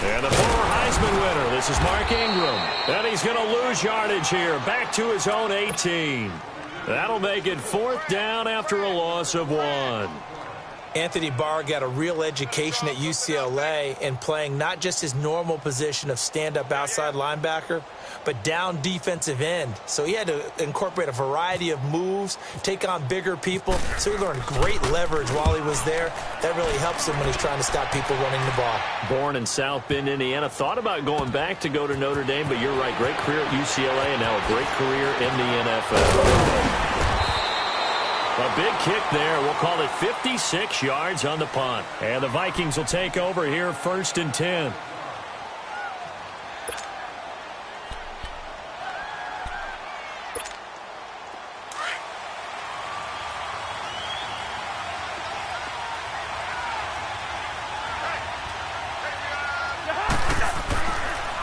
And the former Heisman winner, this is Mark Ingram. And he's going to lose yardage here, back to his own 18. That'll make it 4th down after a loss of 1. Anthony Barr got a real education at UCLA in playing not just his normal position of stand-up outside linebacker, but down defensive end. So he had to incorporate a variety of moves, take on bigger people. So he learned great leverage while he was there. That really helps him when he's trying to stop people running the ball. Born in South Bend, Indiana. Thought about going back to go to Notre Dame, but you're right. Great career at UCLA and now a great career in the NFL. A big kick there. We'll call it 56 yards on the punt. And the Vikings will take over here, 1st and 10.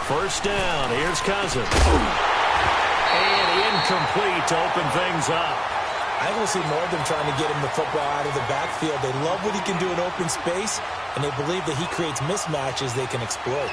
First down. Here's Cousins. And incomplete to open things up. I will see more of them trying to get him the football out of the backfield. They love what he can do in open space, and they believe that he creates mismatches they can exploit.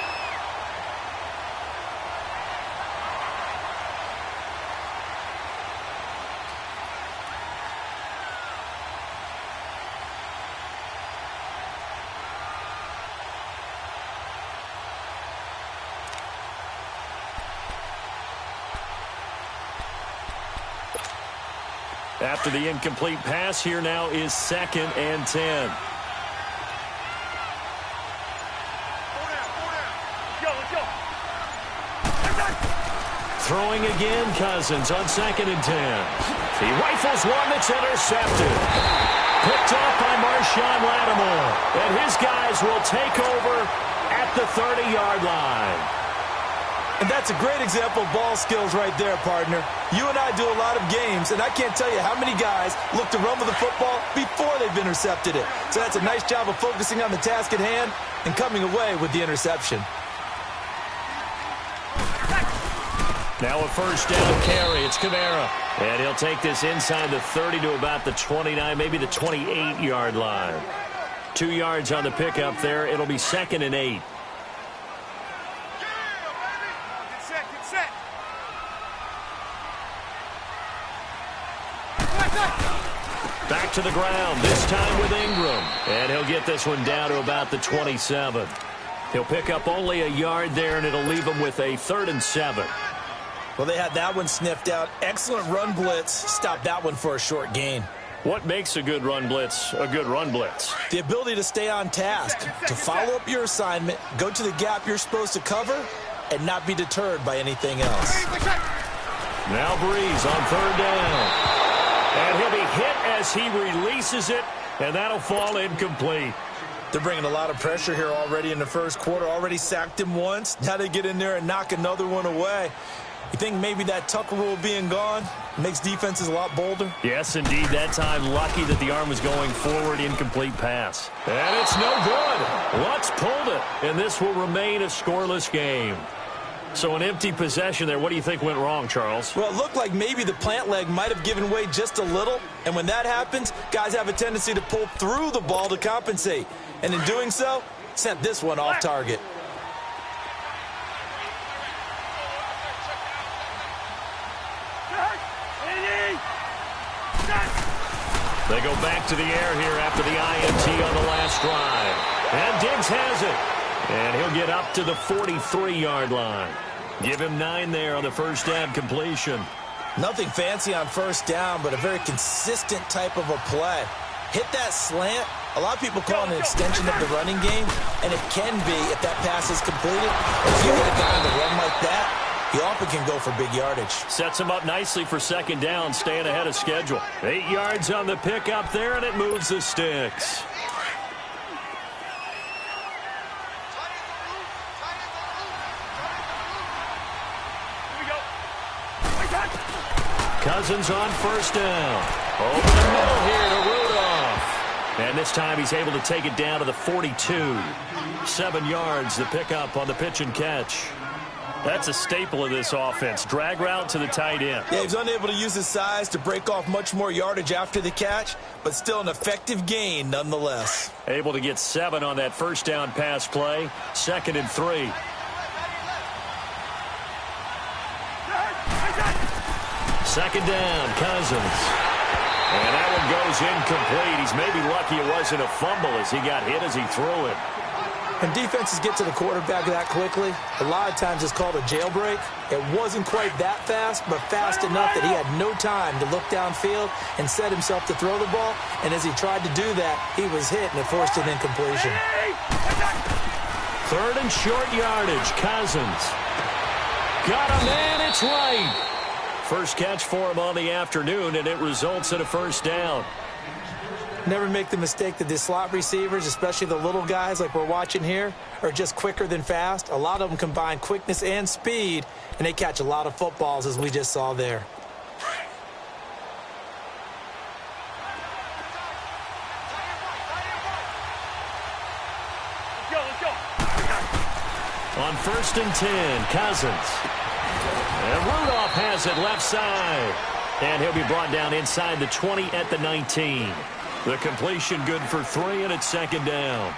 After the incomplete pass, here now is 2nd and 10. Throwing again, Cousins on 2nd and 10. He rifles one that's intercepted. Picked off by Marshawn Lattimore. And his guys will take over at the 30-yard line. And that's a great example of ball skills right there, partner. You and I do a lot of games, and I can't tell you how many guys look to run with the football before they've intercepted it. So that's a nice job of focusing on the task at hand and coming away with the interception. Now a first down carry. It's Kamara. And he'll take this inside the 30 to about the 29, maybe the 28-yard line. 2 yards on the pickup there. It'll be 2nd and 8. Back to the ground, this time with Ingram. And he'll get this one down to about the 27. He'll pick up only a yard there, and it'll leave him with a 3rd and 7. Well, they had that one sniffed out. Excellent run blitz. Stopped that one for a short gain. What makes a good run blitz a good run blitz? The ability to stay on task, to follow up your assignment, go to the gap you're supposed to cover, and not be deterred by anything else. Now Breeze on 3rd down. And he'll be hit as he releases it, and that'll fall incomplete. They're bringing a lot of pressure here already in the first quarter. Already sacked him once. Now they get in there and knock another one away. You think maybe that Tucker rule being gone makes defenses a lot bolder? Yes, indeed. That time, lucky that the arm was going forward, incomplete pass. And it's no good. Lutz pulled it, and this will remain a scoreless game. So an empty possession there. What do you think went wrong, Charles? Well, it looked like maybe the plant leg might have given way just a little. And when that happens, guys have a tendency to pull through the ball to compensate. And in doing so, sent this one off target. They go back to the air here after the INT on the last drive. And Diggs has it. And he'll get up to the 43-yard line. Give him 9 there on the first down completion. Nothing fancy on first down, but a very consistent type of a play. Hit that slant. A lot of people call it an extension of the running game, and it can be if that pass is completed. If you hit a guy on the run like that, he often can go for big yardage. Sets him up nicely for second down, staying ahead of schedule. 8 yards on the pickup there, and it moves the sticks. Cousins on first down. Over the middle here to Rudolph. And this time he's able to take it down to the 42. 7 yards, the pickup on the pitch and catch. That's a staple of this offense. Drag route to the tight end. Yeah, he's unable to use his size to break off much more yardage after the catch, but still an effective gain nonetheless. Able to get 7 on that first down pass play. 2nd and 3. Second down, Cousins. And that one goes incomplete. He's maybe lucky it wasn't a fumble as he got hit as he threw it. When defenses get to the quarterback that quickly, a lot of times it's called a jailbreak. It wasn't quite that fast, but fast enough that he had no time to look downfield and set himself to throw the ball. And as he tried to do that, he was hit and it forced an incompletion. 3rd and short yardage, Cousins. Got a man, it's right. First catch for him on the afternoon, and it results in a first down. Never make the mistake that the slot receivers, especially the little guys like we're watching here, are just quicker than fast. A lot of them combine quickness and speed, and they catch a lot of footballs, as we just saw there. On 1st and 10, Cousins. And Rudolph has it left side. And he'll be brought down inside the 20 at the 19. The completion good for 3, and it's 2nd down.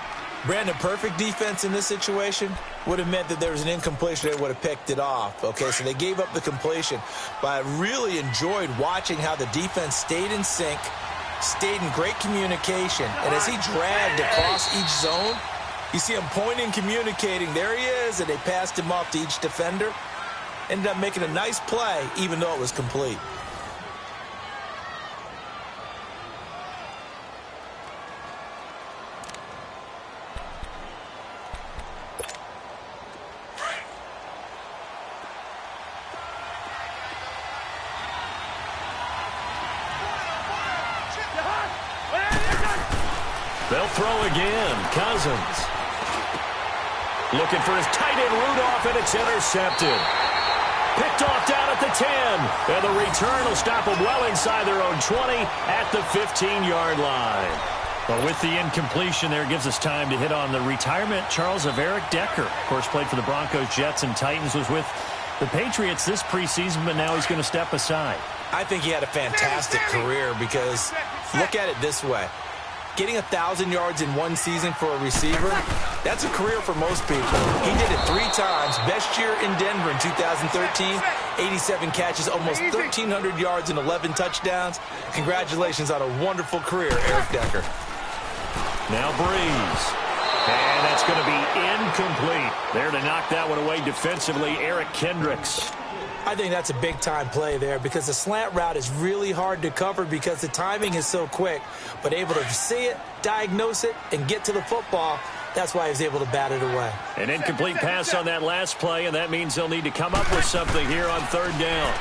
Brandon, perfect defense in this situation would have meant that there was an incompletion. They would have picked it off. Okay, so they gave up the completion. But I really enjoyed watching how the defense stayed in sync, stayed in great communication. And as he dragged across each zone, you see him pointing, communicating. There he is, and they passed him off to each defender. Ended up making a nice play, even though it was complete. They'll throw again. Cousins. Looking for his tight end, Rudolph, and it's intercepted. Picked off down at the 10. And the return will stop them well inside their own 20 at the 15-yard line. But with the incompletion there, gives us time to hit on the retirement, Charles, of Eric Decker. Of course, played for the Broncos, Jets, and Titans, was with the Patriots this preseason, but now he's going to step aside. I think he had a fantastic career because look at it this way. Getting 1,000 yards in one season for a receiver, that's a career for most people. He did it 3 times. Best year in Denver in 2013, 87 catches, almost 1,300 yards and 11 touchdowns. Congratulations on a wonderful career, Eric Decker. Now Breeze. And that's going to be incomplete. There to knock that one away defensively, Eric Kendricks. I think that's a big-time play there because the slant route is really hard to cover because the timing is so quick. But able to see it, diagnose it, and get to the football, that's why he was able to bat it away. An incomplete pass on that last play, and that means they'll need to come up with something here on 3rd down.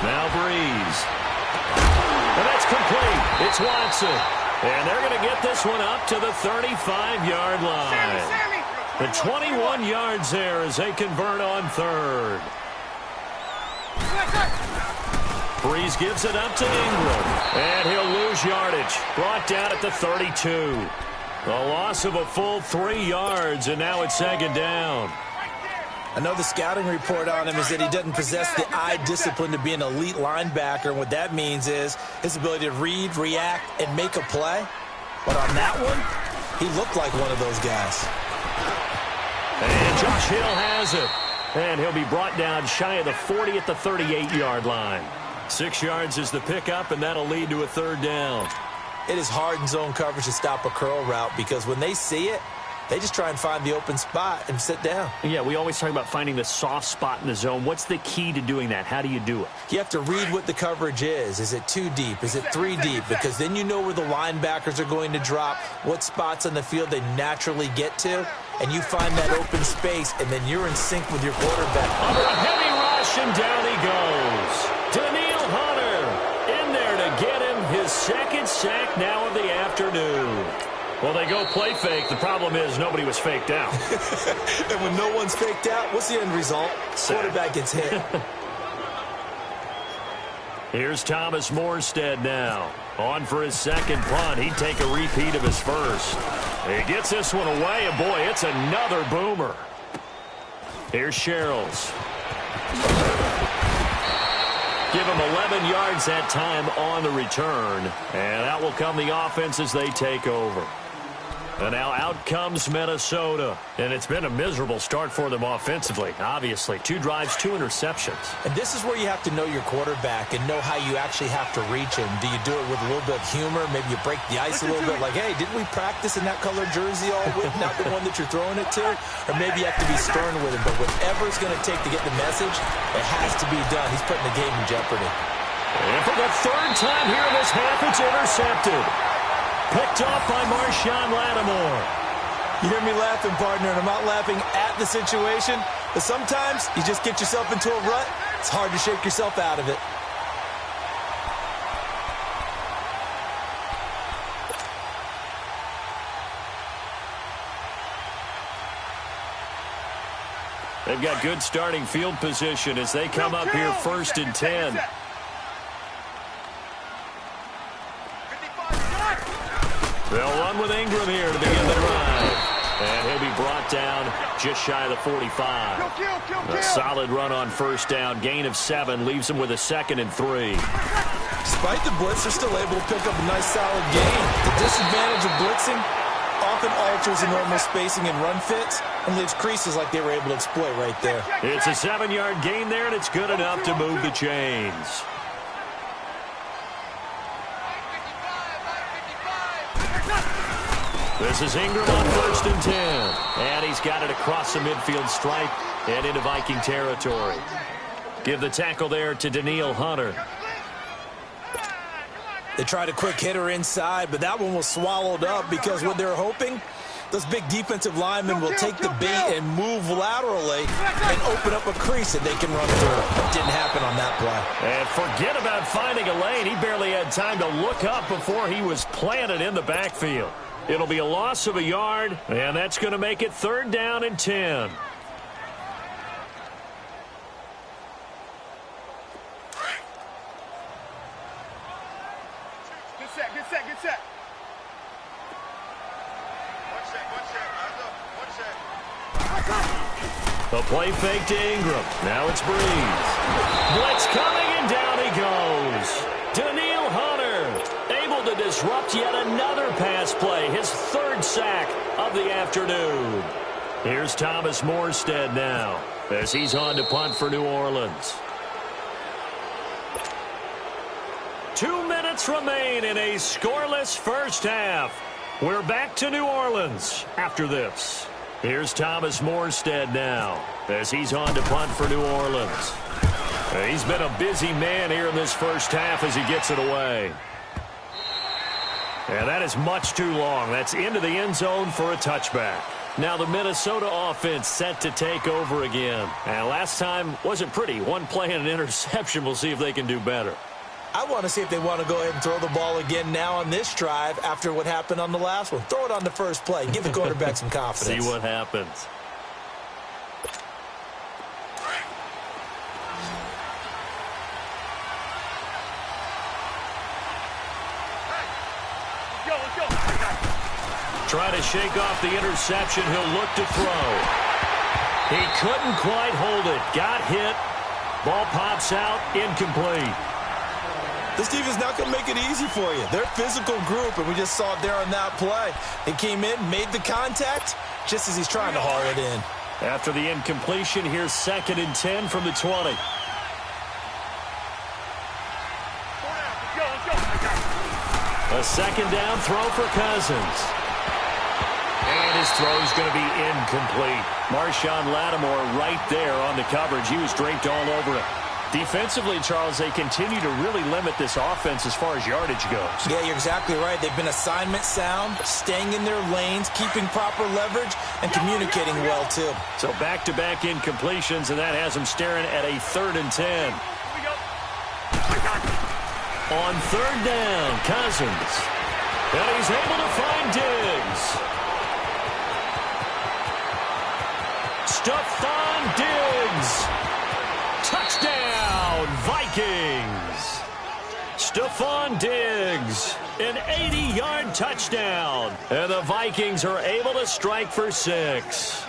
Now Breeze. And that's complete. It's Watson. And they're going to get this one up to the 35-yard line. The 21 yards there as they convert on third. Breeze gives it up to Ingram. And he'll lose yardage. Brought down at the 32. A loss of a full 3 yards, and now it's second down. I know the scouting report on him is that he doesn't possess the eye discipline to be an elite linebacker. And what that means is his ability to read, react, and make a play. But on that one, he looked like one of those guys. And Josh Hill has it. And he'll be brought down shy of the 40 at the 38-yard line. 6 yards is the pickup, and that'll lead to a third down. It is hard in zone coverage to stop a curl route because when they see it, they just try and find the open spot and sit down. Yeah, we always talk about finding the soft spot in the zone. What's the key to doing that? How do you do it? You have to read what the coverage is. Is it 2 deep? Is it 3 deep? Because then you know where the linebackers are going to drop, what spots on the field they naturally get to, and you find that open space, and then you're in sync with your quarterback. Under a heavy rush, and down he goes. Daniil Hunter in there to get him his second sack now of the afternoon. Well, they go play fake. The problem is nobody was faked out. And when no one's faked out, what's the end result? Quarterback gets hit. Here's Thomas Morstead now. On for his second punt. He'd take a repeat of his first. He gets this one away, and boy, it's another boomer. Here's Sherrills. Give him 11 yards that time on the return. And out will come the offense as they take over. And now out comes Minnesota. And it's been a miserable start for them offensively, obviously. 2 drives, 2 interceptions. And this is where you have to know your quarterback and know how you actually have to reach him. Do you do it with a little bit of humor? Maybe you break the ice a little bit like, hey, didn't we practice in that colored jersey all week? Not the one that you're throwing it to? Or maybe you have to be stern with him. But whatever it's going to take to get the message, it has to be done. He's putting the game in jeopardy. And for the third time here in this half, it's intercepted. Picked off by Marshawn Lattimore. You hear me laughing, partner, and I'm not laughing at the situation. But sometimes you just get yourself into a rut. It's hard to shake yourself out of it. They've got good starting field position as they come up here 1st and 10. They'll run with Ingram here to begin the drive. And he'll be brought down just shy of the 45. A solid run on first down. Gain of 7 leaves him with a 2nd and 3. Despite the blitz, they're still able to pick up a nice solid gain. The disadvantage of blitzing often alters the normal spacing and run fits and leaves creases like they were able to exploit right there. It's a 7-yard gain there, and it's good enough to move the chains. This is Ingram on 1st and 10. And he's got it across the midfield stripe and into Viking territory. Give the tackle there to Daniil Hunter. They tried a quick hitter inside, but that one was swallowed up because what they're hoping, those big defensive linemen will take the bait and move laterally and open up a crease that they can run through. It didn't happen on that play. And forget about finding a lane. He barely had time to look up before he was planted in the backfield. It'll be a loss of a yard, and that's going to make it 3rd down and 10. Good set, good set, good set. The play fake to Ingram. Now it's Breeze. Blitz coming, and down he goes. Daniil Hunter able to disrupt yet another pass play. His 3rd sack of the afternoon. Here's Thomas Morstead now as he's on to punt for New Orleans. 2 minutes remain in a scoreless first half. We're back to New Orleans after this. Here's Thomas Morstead now as he's on to punt for New Orleans. He's been a busy man here in this first half as he gets it away. And that is much too long. That's into the end zone for a touchback. Now the Minnesota offense set to take over again. And last time wasn't pretty. 1 play and an interception. We'll see if they can do better. I want to see if they want to go ahead and throw the ball again now on this drive after what happened on the last one. Throw it on the first play. Give the quarterback some confidence. See what happens. Try to shake off the interception. He'll look to throw. He couldn't quite hold it. Got hit. Ball pops out. Incomplete. This defense not going to make it easy for you. They're a physical group, and we just saw it there on that play. They came in, made the contact, just as he's trying to haul it in. After the incompletion, here's 2nd and 10 from the 20. A 2nd down throw for Cousins. And his throw's going to be incomplete. Marshawn Lattimore right there on the coverage. He was draped all over it. Defensively, Charles, they continue to really limit this offense as far as yardage goes. Yeah, you're exactly right. They've been assignment sound, staying in their lanes, keeping proper leverage, and communicating well, too. So back-to-back incompletions, and that has them staring at a 3rd and 10. On 3rd down, Cousins. And he's able to find Diggs. Stephon Diggs. Touchdown, Vikings. Stephon Diggs, an 80-yard touchdown. And the Vikings are able to strike for 6.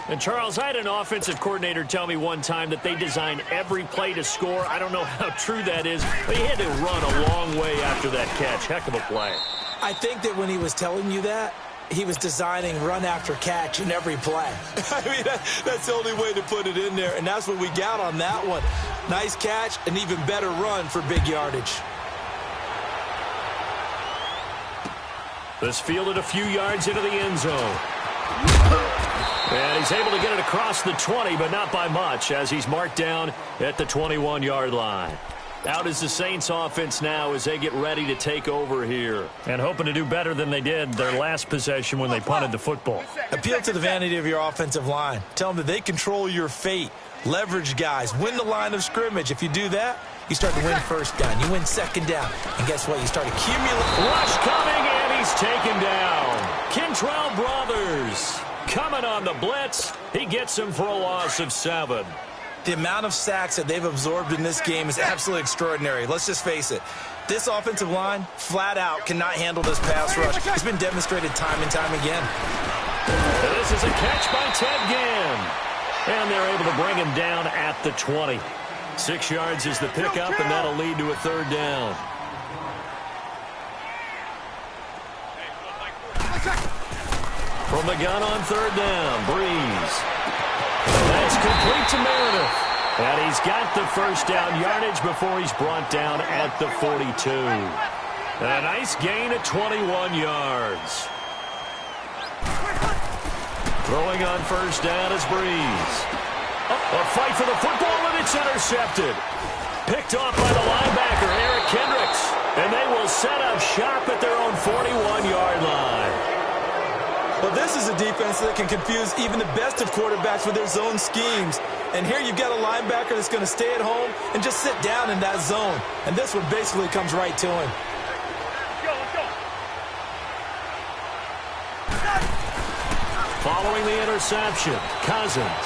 And, Charles, I had an offensive coordinator tell me one time that they design every play to score. I don't know how true that is, but he had to run a long way after that catch. Heck of a play. I think that when he was telling you that, he was designing run after catch in every play. I mean, that's the only way to put it in there, and that's what we got on that one. Nice catch, an even better run for big yardage. This fielded a few yards into the end zone. And he's able to get it across the 20, but not by much, as he's marked down at the 21-yard line. Out is the Saints offense now as they get ready to take over here. And hoping to do better than they did their last possession when they punted the football. Appeal to the vanity of your offensive line. Tell them that they control your fate. Leverage guys. Win the line of scrimmage. If you do that, you start to win 1st down. You win 2nd down. And guess what? You start accumulating. Rush coming, and he's taken down. Kentrell Brothers coming on the blitz. He gets him for a loss of 7. The amount of sacks that they've absorbed in this game is absolutely extraordinary. Let's just face it. This offensive line, flat out, cannot handle this pass rush. It's been demonstrated time and time again. And this is a catch by Ted Ginn. And they're able to bring him down at the 20. 6 yards is the pickup, and that'll lead to a 3rd down. From the gun on 3rd down, Breeze. That's complete to Meredith. And he's got the 1st down yardage before he's brought down at the 42. A nice gain of 21 yards. Throwing on 1st down is Breeze. A fight for the football, and it's intercepted. Picked off by the linebacker, Eric Kendricks. And they will set up shop at their own 41-yard line. Well, this is a defense that can confuse even the best of quarterbacks with their zone schemes. And here you've got a linebacker that's going to stay at home and just sit down in that zone. And this one basically comes right to him. Following the interception, Cousins.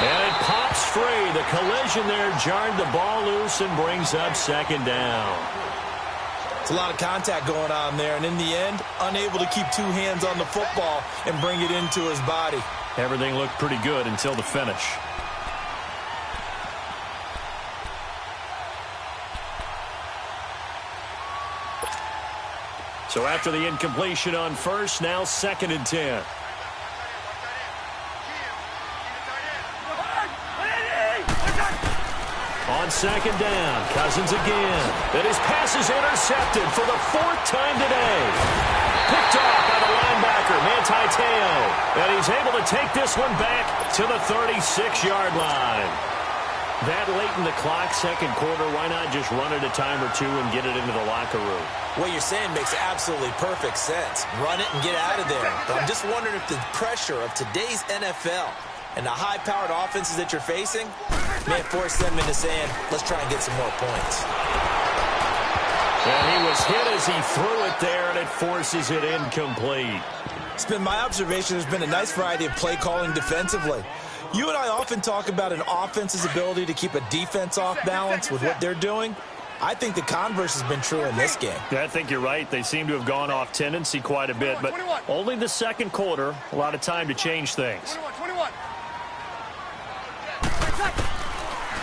And it pops free. The collision there jarred the ball loose and brings up 2nd down. It's a lot of contact going on there, and in the end, unable to keep 2 hands on the football and bring it into his body. Everything looked pretty good until the finish. So after the incompletion on 1st, now 2nd and 10. On 2nd down, Cousins again. And his pass is intercepted for the 4th time today. Picked off by the linebacker, Manti Te'o. And he's able to take this one back to the 36-yard line. That late in the clock, 2nd quarter, why not just run it a time or 2 and get it into the locker room? What you're saying makes absolutely perfect sense. Run it and get out of there. But I'm just wondering if the pressure of today's NFL and the high-powered offenses that you're facing, may force them into saying, let's try and get some more points. And he was hit as he threw it there, and it forces it incomplete. It's been my observation there's been a nice variety of play calling defensively. You and I often talk about an offense's ability to keep a defense off balance with what they're doing. I think the converse has been true in this game. Yeah, I think you're right. They seem to have gone off tendency quite a bit, but only the second quarter, a lot of time to change things.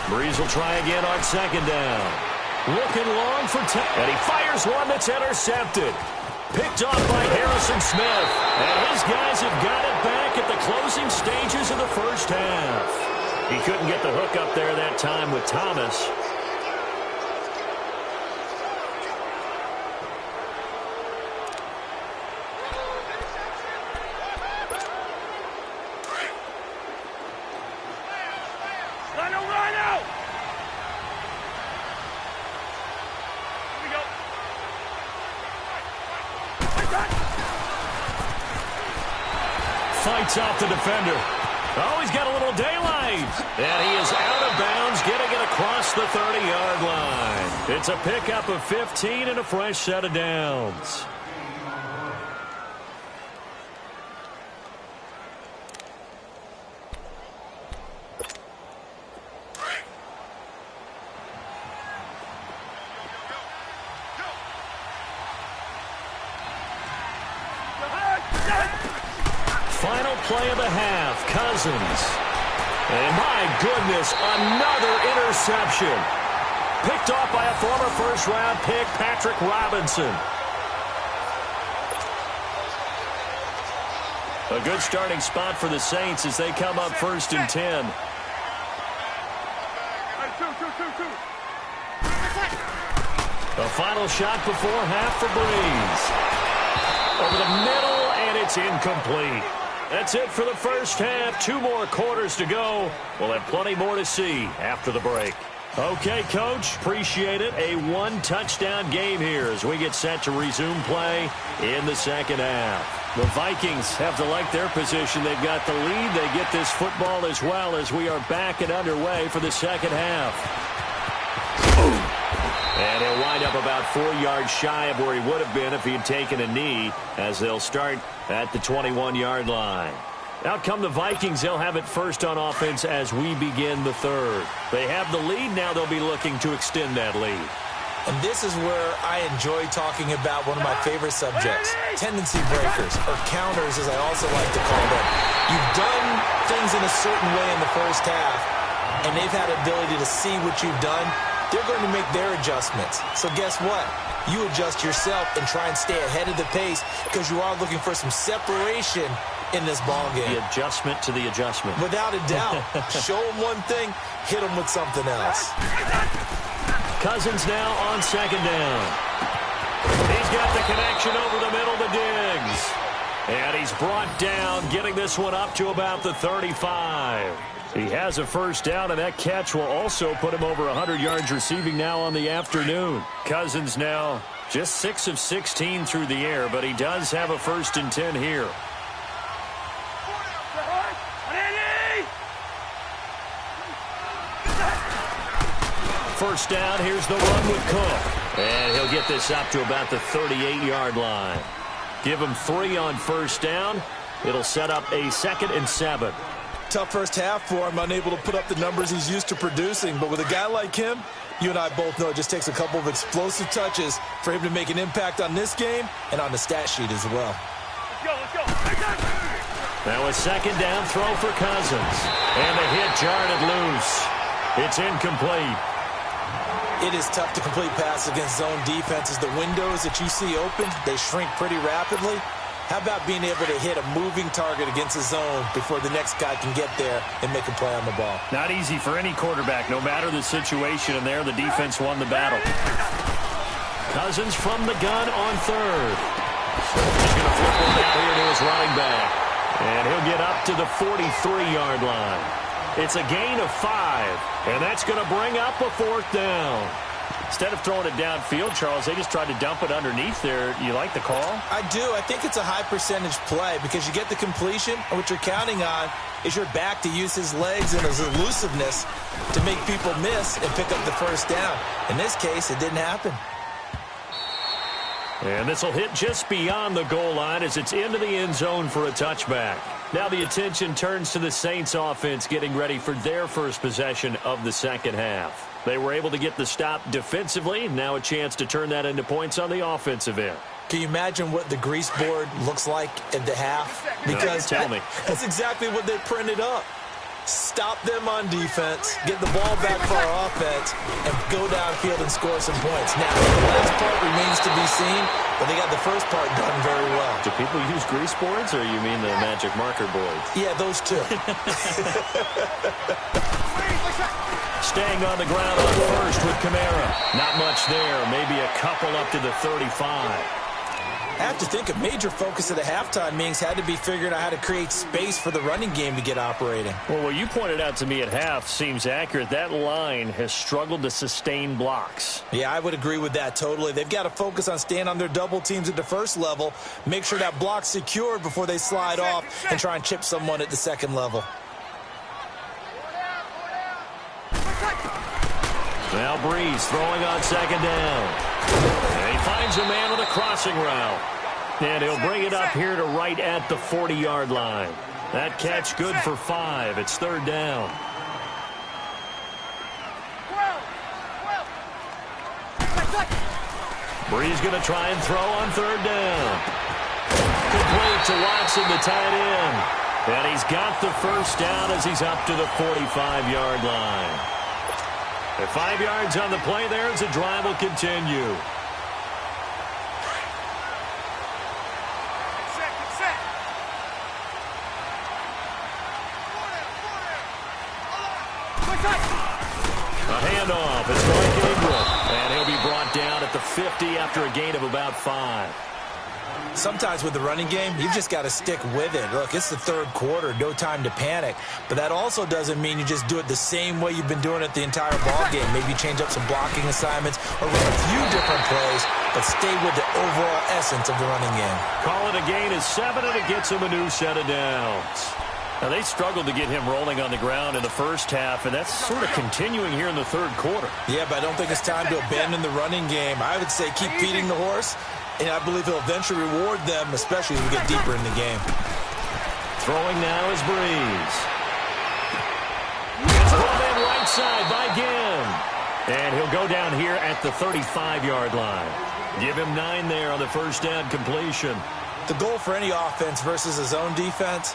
Breeze will try again on second down. Looking long for 10, and he fires one that's intercepted. Picked off by Harrison Smith, and his guys have got it back at the closing stages of the first half. He couldn't get the hook up there that time with Thomas. Fights off the defender. Oh, he's got a little daylight. And he is out of bounds, getting it across the 30-yard line. It's a pickup of 15 and a fresh set of downs. Final play of the half, Cousins. And my goodness, another interception. Picked off by a former first-round pick, Patrick Robinson. A good starting spot for the Saints as they come up 1st and 10. The final shot before half for Breeze. Over the middle, and it's incomplete. That's it for the first half. 2 more quarters to go. We'll have plenty more to see after the break. Okay, Coach, appreciate it. A 1-touchdown game here as we get set to resume play in the second half. The Vikings have to like their position. They've got the lead. They get this football as well as we are back and underway for the second half. And he'll wind up about 4 yards shy of where he would have been if he had taken a knee, as they'll start at the 21-yard line. Out come the Vikings. They'll have it first on offense as we begin the third. They have the lead. Now they'll be looking to extend that lead. And this is where I enjoy talking about one of my favorite subjects, tendency breakers, or counters as I also like to call them. You've done things in a certain way in the first half, and they've had ability to see what you've done. They're going to make their adjustments. So guess what? You adjust yourself and try and stay ahead of the pace because you are looking for some separation in this ball game. The adjustment to the adjustment. Without a doubt. Show them one thing, hit them with something else. Cousins now on second down. He's got the connection over the middle to Diggs. And he's brought down, getting this one up to about the 35. He has a first down, and that catch will also put him over 100 yards receiving now on the afternoon. Cousins now just 6 of 16 through the air, but he does have a 1st and 10 here. First down, here's the run with Cook. And he'll get this up to about the 38-yard line. Give him 3 on first down. It'll set up a 2nd and 7. Tough first half for him, unable to put up the numbers he's used to producing. But with a guy like him, you and I both know it just takes a couple of explosive touches for him to make an impact on this game and on the stat sheet as well. Let's go. Now a second down throw for Cousins. And the hit jarred it loose. It's incomplete. It is tough to complete passes against zone defenses. The windows that you see open, they shrink pretty rapidly. How about being able to hit a moving target against a zone before the next guy can get there and make a play on the ball? Not easy for any quarterback, no matter the situation, and there the defense won the battle. Cousins from the gun on third. He's going to flip one out here to his running back. And he'll get up to the 43-yard line. It's a gain of 5, and that's going to bring up a 4th down. Instead of throwing it downfield, Charles, they just tried to dump it underneath there. You like the call? I do. I think it's a high percentage play because you get the completion, and what you're counting on is your back to use his legs and his elusiveness to make people miss and pick up the first down. In this case, it didn't happen. And this will hit just beyond the goal line as it's into the end zone for a touchback. Now the attention turns to the Saints offense getting ready for their first possession of the second half. They were able to get the stop defensively. Now a chance to turn that into points on the offensive end. Can you imagine what the grease board looks like at the half? Because tell me. That's exactly what they printed up. Stop them on defense, get the ball back for our offense, and go downfield and score some points. Now, the last part remains to be seen, but they got the first part done very well. Do people use grease boards, or you mean the magic marker boards? Yeah, those two. Staying on the ground on first with Kamara. Not much there, maybe a couple up to the 35. I have to think a major focus of the halftime meetings had to be figuring out how to create space for the running game to get operating. Well, what you pointed out to me at half seems accurate. That line has struggled to sustain blocks. Yeah, I would agree with that totally. They've got to focus on staying on their double teams at the first level, make sure that block's secured before they slide off and try and chip someone at the second level. Now Breeze throwing on second down. And he finds a man with a crossing route. And he'll bring it up here to right at the 40-yard line. That catch good for 5. It's third down. Breeze going to try and throw on third down. Complete to Watson, the tight end. And he's got the first down as he's up to the 45-yard line. At 5 yards on the play there as the drive will continue. A handoff. It's Mike Ingram. And he'll be brought down at the 50 after a gain of about 5. Sometimes with the running game, you've just got to stick with it. Look, it's the third quarter, no time to panic. But that also doesn't mean you just do it the same way you've been doing it the entire ball game. Maybe change up some blocking assignments or run a few different plays, but stay with the overall essence of the running game. Call it a gain of 7, and it gets him a new set of downs. Now, they struggled to get him rolling on the ground in the first half, and that's sort of continuing here in the third quarter. Yeah, but I don't think it's time to abandon the running game. I would say keep feeding the horse, and I believe he'll eventually reward them, especially as we get deeper in the game. Throwing now is Breeze. It's pulled in right side by Ginn. And he'll go down here at the 35-yard line. Give him 9 there on the first down completion. The goal for any offense versus a zone defense,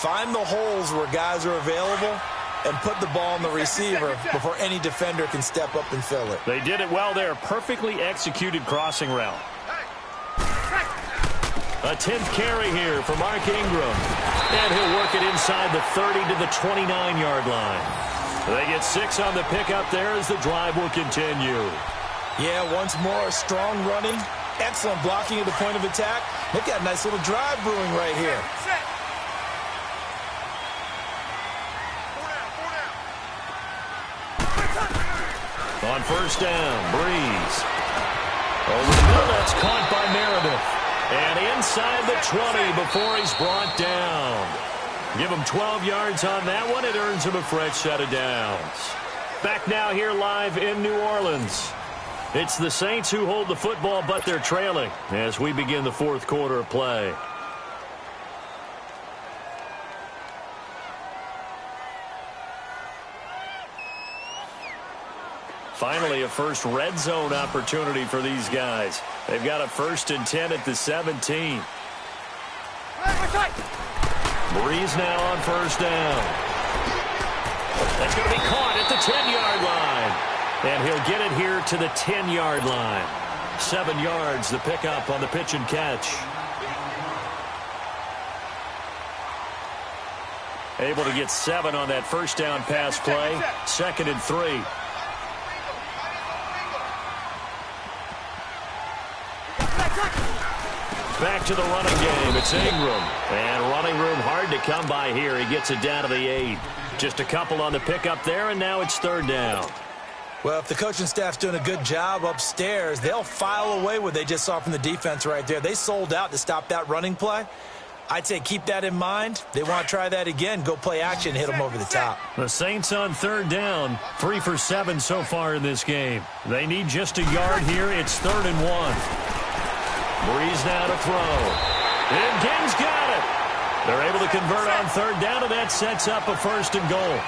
find the holes where guys are available and put the ball on the receiver before any defender can step up and fill it. They did it well there. Perfectly executed crossing route. A 10th carry here for Mark Ingram. And he'll work it inside the 30 to the 29-yard line. They get 6 on the pickup there as the drive will continue. Yeah, once more, strong running, excellent blocking at the point of attack. They've got a nice little drive brewing right here. On first down, Breeze. Over the middle, that's caught by Meredith. And inside the 20 before he's brought down. Give him 12 yards on that one. It earns him a fresh set of downs. Back now here live in New Orleans. It's the Saints who hold the football, but they're trailing as we begin the fourth quarter of play. Finally, a first red zone opportunity for these guys. They've got a 1st and 10 at the 17. Breeze now on first down. That's going to be caught at the 10-yard line. And he'll get it here to the 10-yard line. 7 yards, the pickup on the pitch and catch. Able to get 7 on that first down pass play. 2nd and 3. Back to the running game. It's Ingram. And running room hard to come by here. He gets it down to the 8. Just a couple on the pickup there, and now it's third down. Well, if the coaching staff's doing a good job upstairs, they'll file away what they just saw from the defense right there. They sold out to stop that running play. I'd say keep that in mind. They want to try that again. Go play action, hit them over the top. The Saints on third down, 3 for 7 so far in this game. They need just a yard here. It's 3rd and 1. Breeze now to throw. And Ginn's got it. They're able to convert on third down, and that sets up a 1st and goal.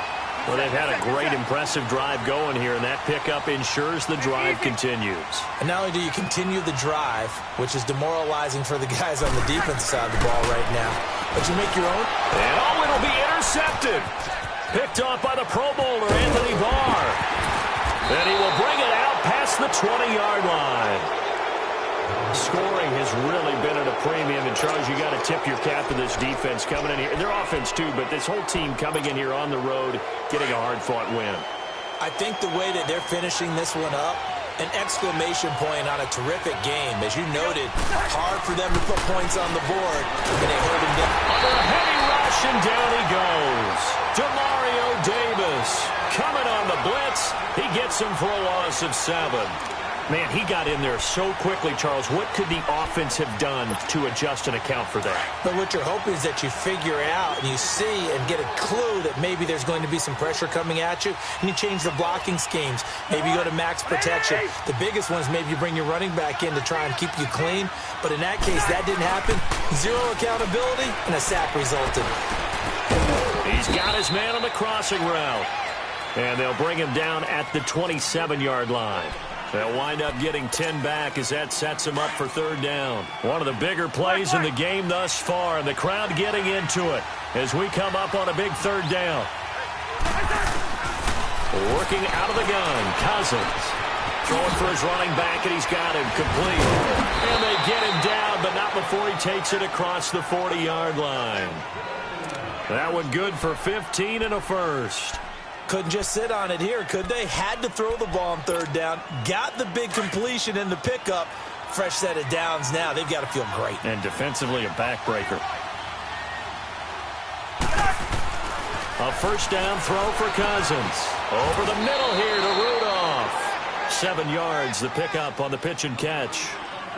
Well, they've had a great, impressive drive going here, and that pickup ensures the drive continues. And not only do you continue the drive, which is demoralizing for the guys on the defensive side of the ball right now, but you make your own. And it'll be intercepted. Picked off by the Pro Bowler, Anthony Barr. And he will bring it out past the 20-yard line. Scoring has really been at a premium, and Charles, you got to tip your cap to this defense coming in here. Their offense, too, but this whole team coming in here on the road, getting a hard-fought win. I think the way that they're finishing this one up, an exclamation point on a terrific game. As you noted, hard for them to put points on the board, and they hold him down. Under a heavy rush, and down he goes. Demario Davis coming on the blitz. He gets him for a loss of 7. Man, he got in there so quickly, Charles. What could the offense have done to adjust and account for that? But what you're hoping is that you figure out and you see and get a clue that maybe there's going to be some pressure coming at you, and you change the blocking schemes. Maybe you go to max protection. The biggest one is maybe you bring your running back in to try and keep you clean. But in that case, that didn't happen. 0 accountability, and a sack resulted. He's got his man on the crossing route. And they'll bring him down at the 27-yard line. They'll wind up getting 10 back as that sets them up for third down. One of the bigger plays in the game thus far, and the crowd getting into it as we come up on a big third down. Working out of the gun, Cousins. Throwing for his running back, and he's got him complete. And they get him down, but not before he takes it across the 40-yard line. That one good for 15 and a first. Couldn't just sit on it here, could they? Had to throw the ball on third down. Got the big completion in the pickup. Fresh set of downs now. They've got to feel great. And defensively, a backbreaker. A first down throw for Cousins. Over the middle here to Rudolph. 7 yards, the pickup on the pitch and catch.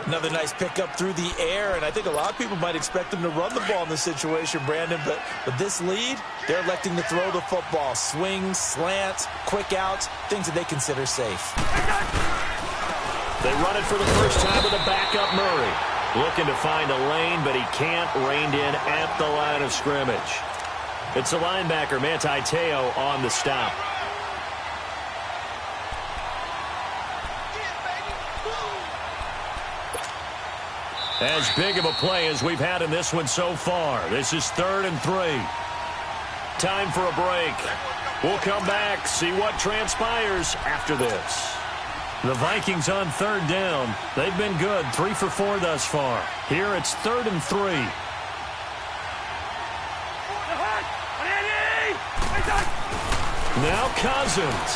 Another nice pickup through the air, and I think a lot of people might expect them to run the ball in this situation, Brandon, but with this lead, they're electing to throw the football. Swings, slants, quick outs, things that they consider safe. They run it for the first time with a backup Murray. Looking to find a lane, but he can't, reined in at the line of scrimmage. It's a linebacker, Manti Te'o, on the stop. As big of a play as we've had in this one so far. This is 3rd and 3. Time for a break. We'll come back, see what transpires after this. The Vikings on third down. They've been good, 3 for 4 thus far. Here it's 3rd and 3. Now Cousins.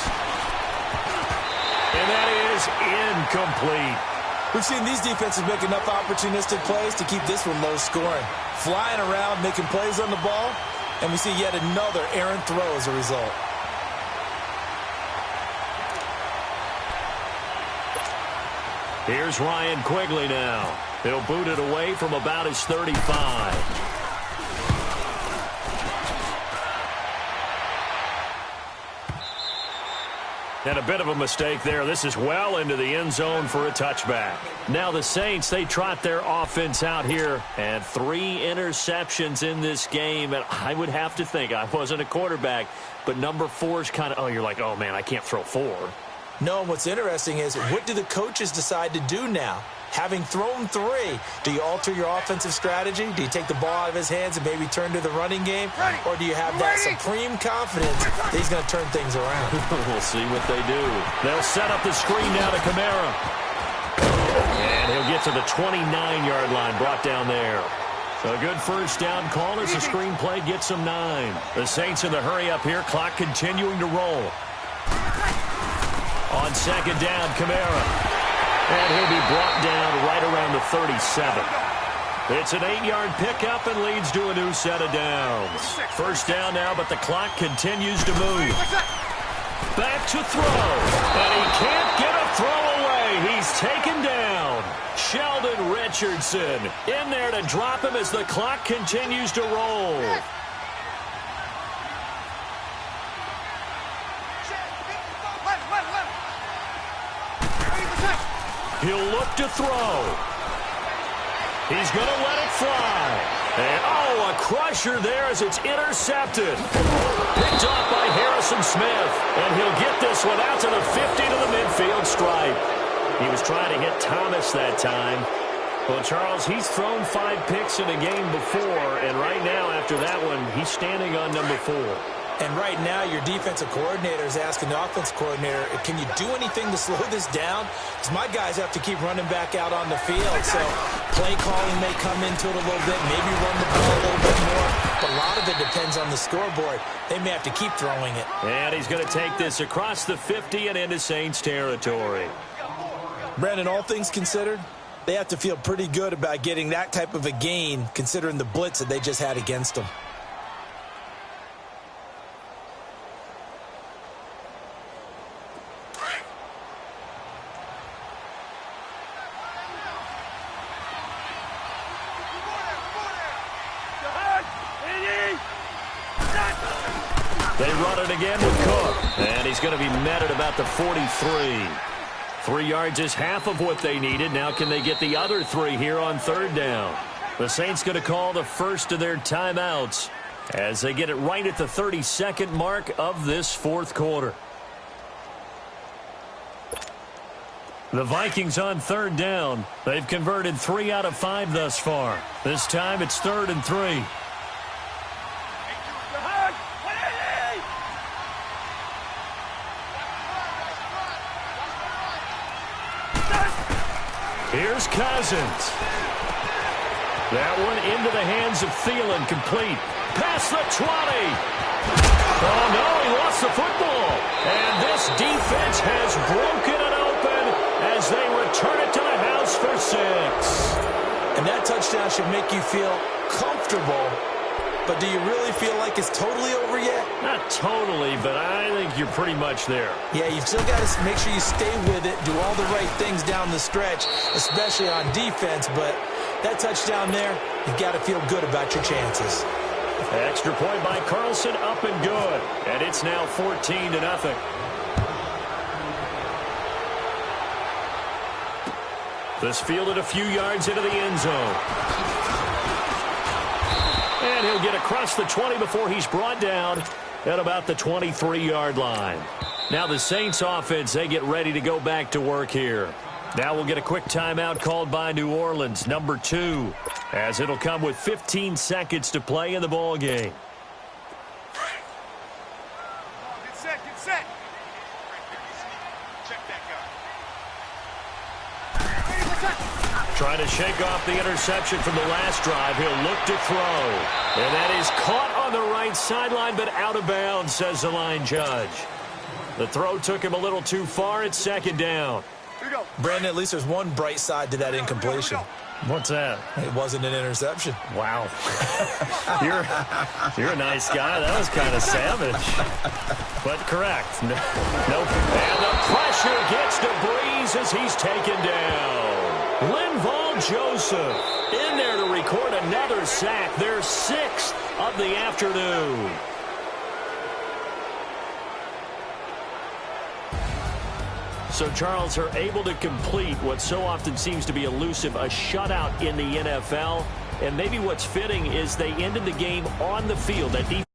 And that is incomplete. We've seen these defenses make enough opportunistic plays to keep this one low scoring. Flying around, making plays on the ball, and we see yet another errant throw as a result. Here's Ryan Quigley now. He'll boot it away from about his 35. And a bit of a mistake there. This is well into the end zone for a touchback. Now the Saints, they trot their offense out here. And 3 interceptions in this game. And I would have to think, I wasn't a quarterback, but number 4 is kind of, you're like, oh, man, I can't throw 4. No, and what's interesting is, what do the coaches decide to do now? Having thrown 3, do you alter your offensive strategy? Do you take the ball out of his hands and maybe turn to the running game? Or do you have that supreme confidence that he's going to turn things around? We'll see what they do. They'll set up the screen now to Kamara. And he'll get to the 29-yard line, brought down there. So a good first down call as the screen play gets them 9. The Saints in the hurry up here, clock continuing to roll. On second down, Kamara. And he'll be brought down right around the 37. It's an 8-yard pickup and leads to a new set of downs. First down now, but the clock continues to move. Back to throw. And he can't get a throw away. He's taken down. Sheldon Richardson in there to drop him as the clock continues to roll. He'll look to throw. He's going to let it fly. And, oh, a crusher there as it's intercepted. Picked off by Harrison Smith. And he'll get this one out to the 50 to the midfield stripe. He was trying to hit Thomas that time. Well, Charles, he's thrown 5 picks in a game before. And right now, after that one, he's standing on number 4. And right now, your defensive coordinator is asking the offense coordinator, can you do anything to slow this down? Because my guys have to keep running back out on the field. So play calling may come into it a little bit, maybe run the ball a little bit more. But a lot of it depends on the scoreboard. They may have to keep throwing it. And he's going to take this across the 50 and into Saints territory. Brandon, all things considered, they have to feel pretty good about getting that type of a gain, considering the blitz that they just had against them. They run it again with Cook. And he's going to be met at about the 43. 3 yards is half of what they needed. Now can they get the other 3 here on 3rd down? The Saints going to call the first of their timeouts as they get it right at the 32nd mark of this 4th quarter. The Vikings on 3rd down. They've converted 3 out of 5 thus far. This time it's 3rd and 3. Here's Cousins. That one into the hands of Thielen, complete. Past the 20. Oh, no, he lost the football. And this defense has broken it open as they return it to the house for 6. And that touchdown should make you feel comfortable. But do you really feel like it's totally over yet? Not totally, but I think you're pretty much there. Yeah, you've still got to make sure you stay with it, do all the right things down the stretch, especially on defense. But that touchdown there, you've got to feel good about your chances. Extra point by Carlson, up and good. And it's now 14-0. This fielded a few yards into the end zone. And he'll get across the 20 before he's brought down at about the 23-yard line. Now the Saints offense, they get ready to go back to work here. Now we'll get a quick timeout called by New Orleans, number 2, as it'll come with 15 seconds to play in the ball game. Get set, get set. Check that guy. Trying to shake off the interception from the last drive. He'll look to throw. And that is caught on the right sideline, but out of bounds, says the line judge. The throw took him a little too far. It's 2nd down. Brandon, at least there's one bright side to that incompletion. What's that? It wasn't an interception. Wow. You're a nice guy. That was kind of savage. But correct. Nope. And the pressure gets to Breeze as he's taken down. Linval Joseph in there to record another sack. Their 6th of the afternoon. So Charles are able to complete what so often seems to be elusive, a shutout in the NFL. And maybe what's fitting is they ended the game on the field. That defense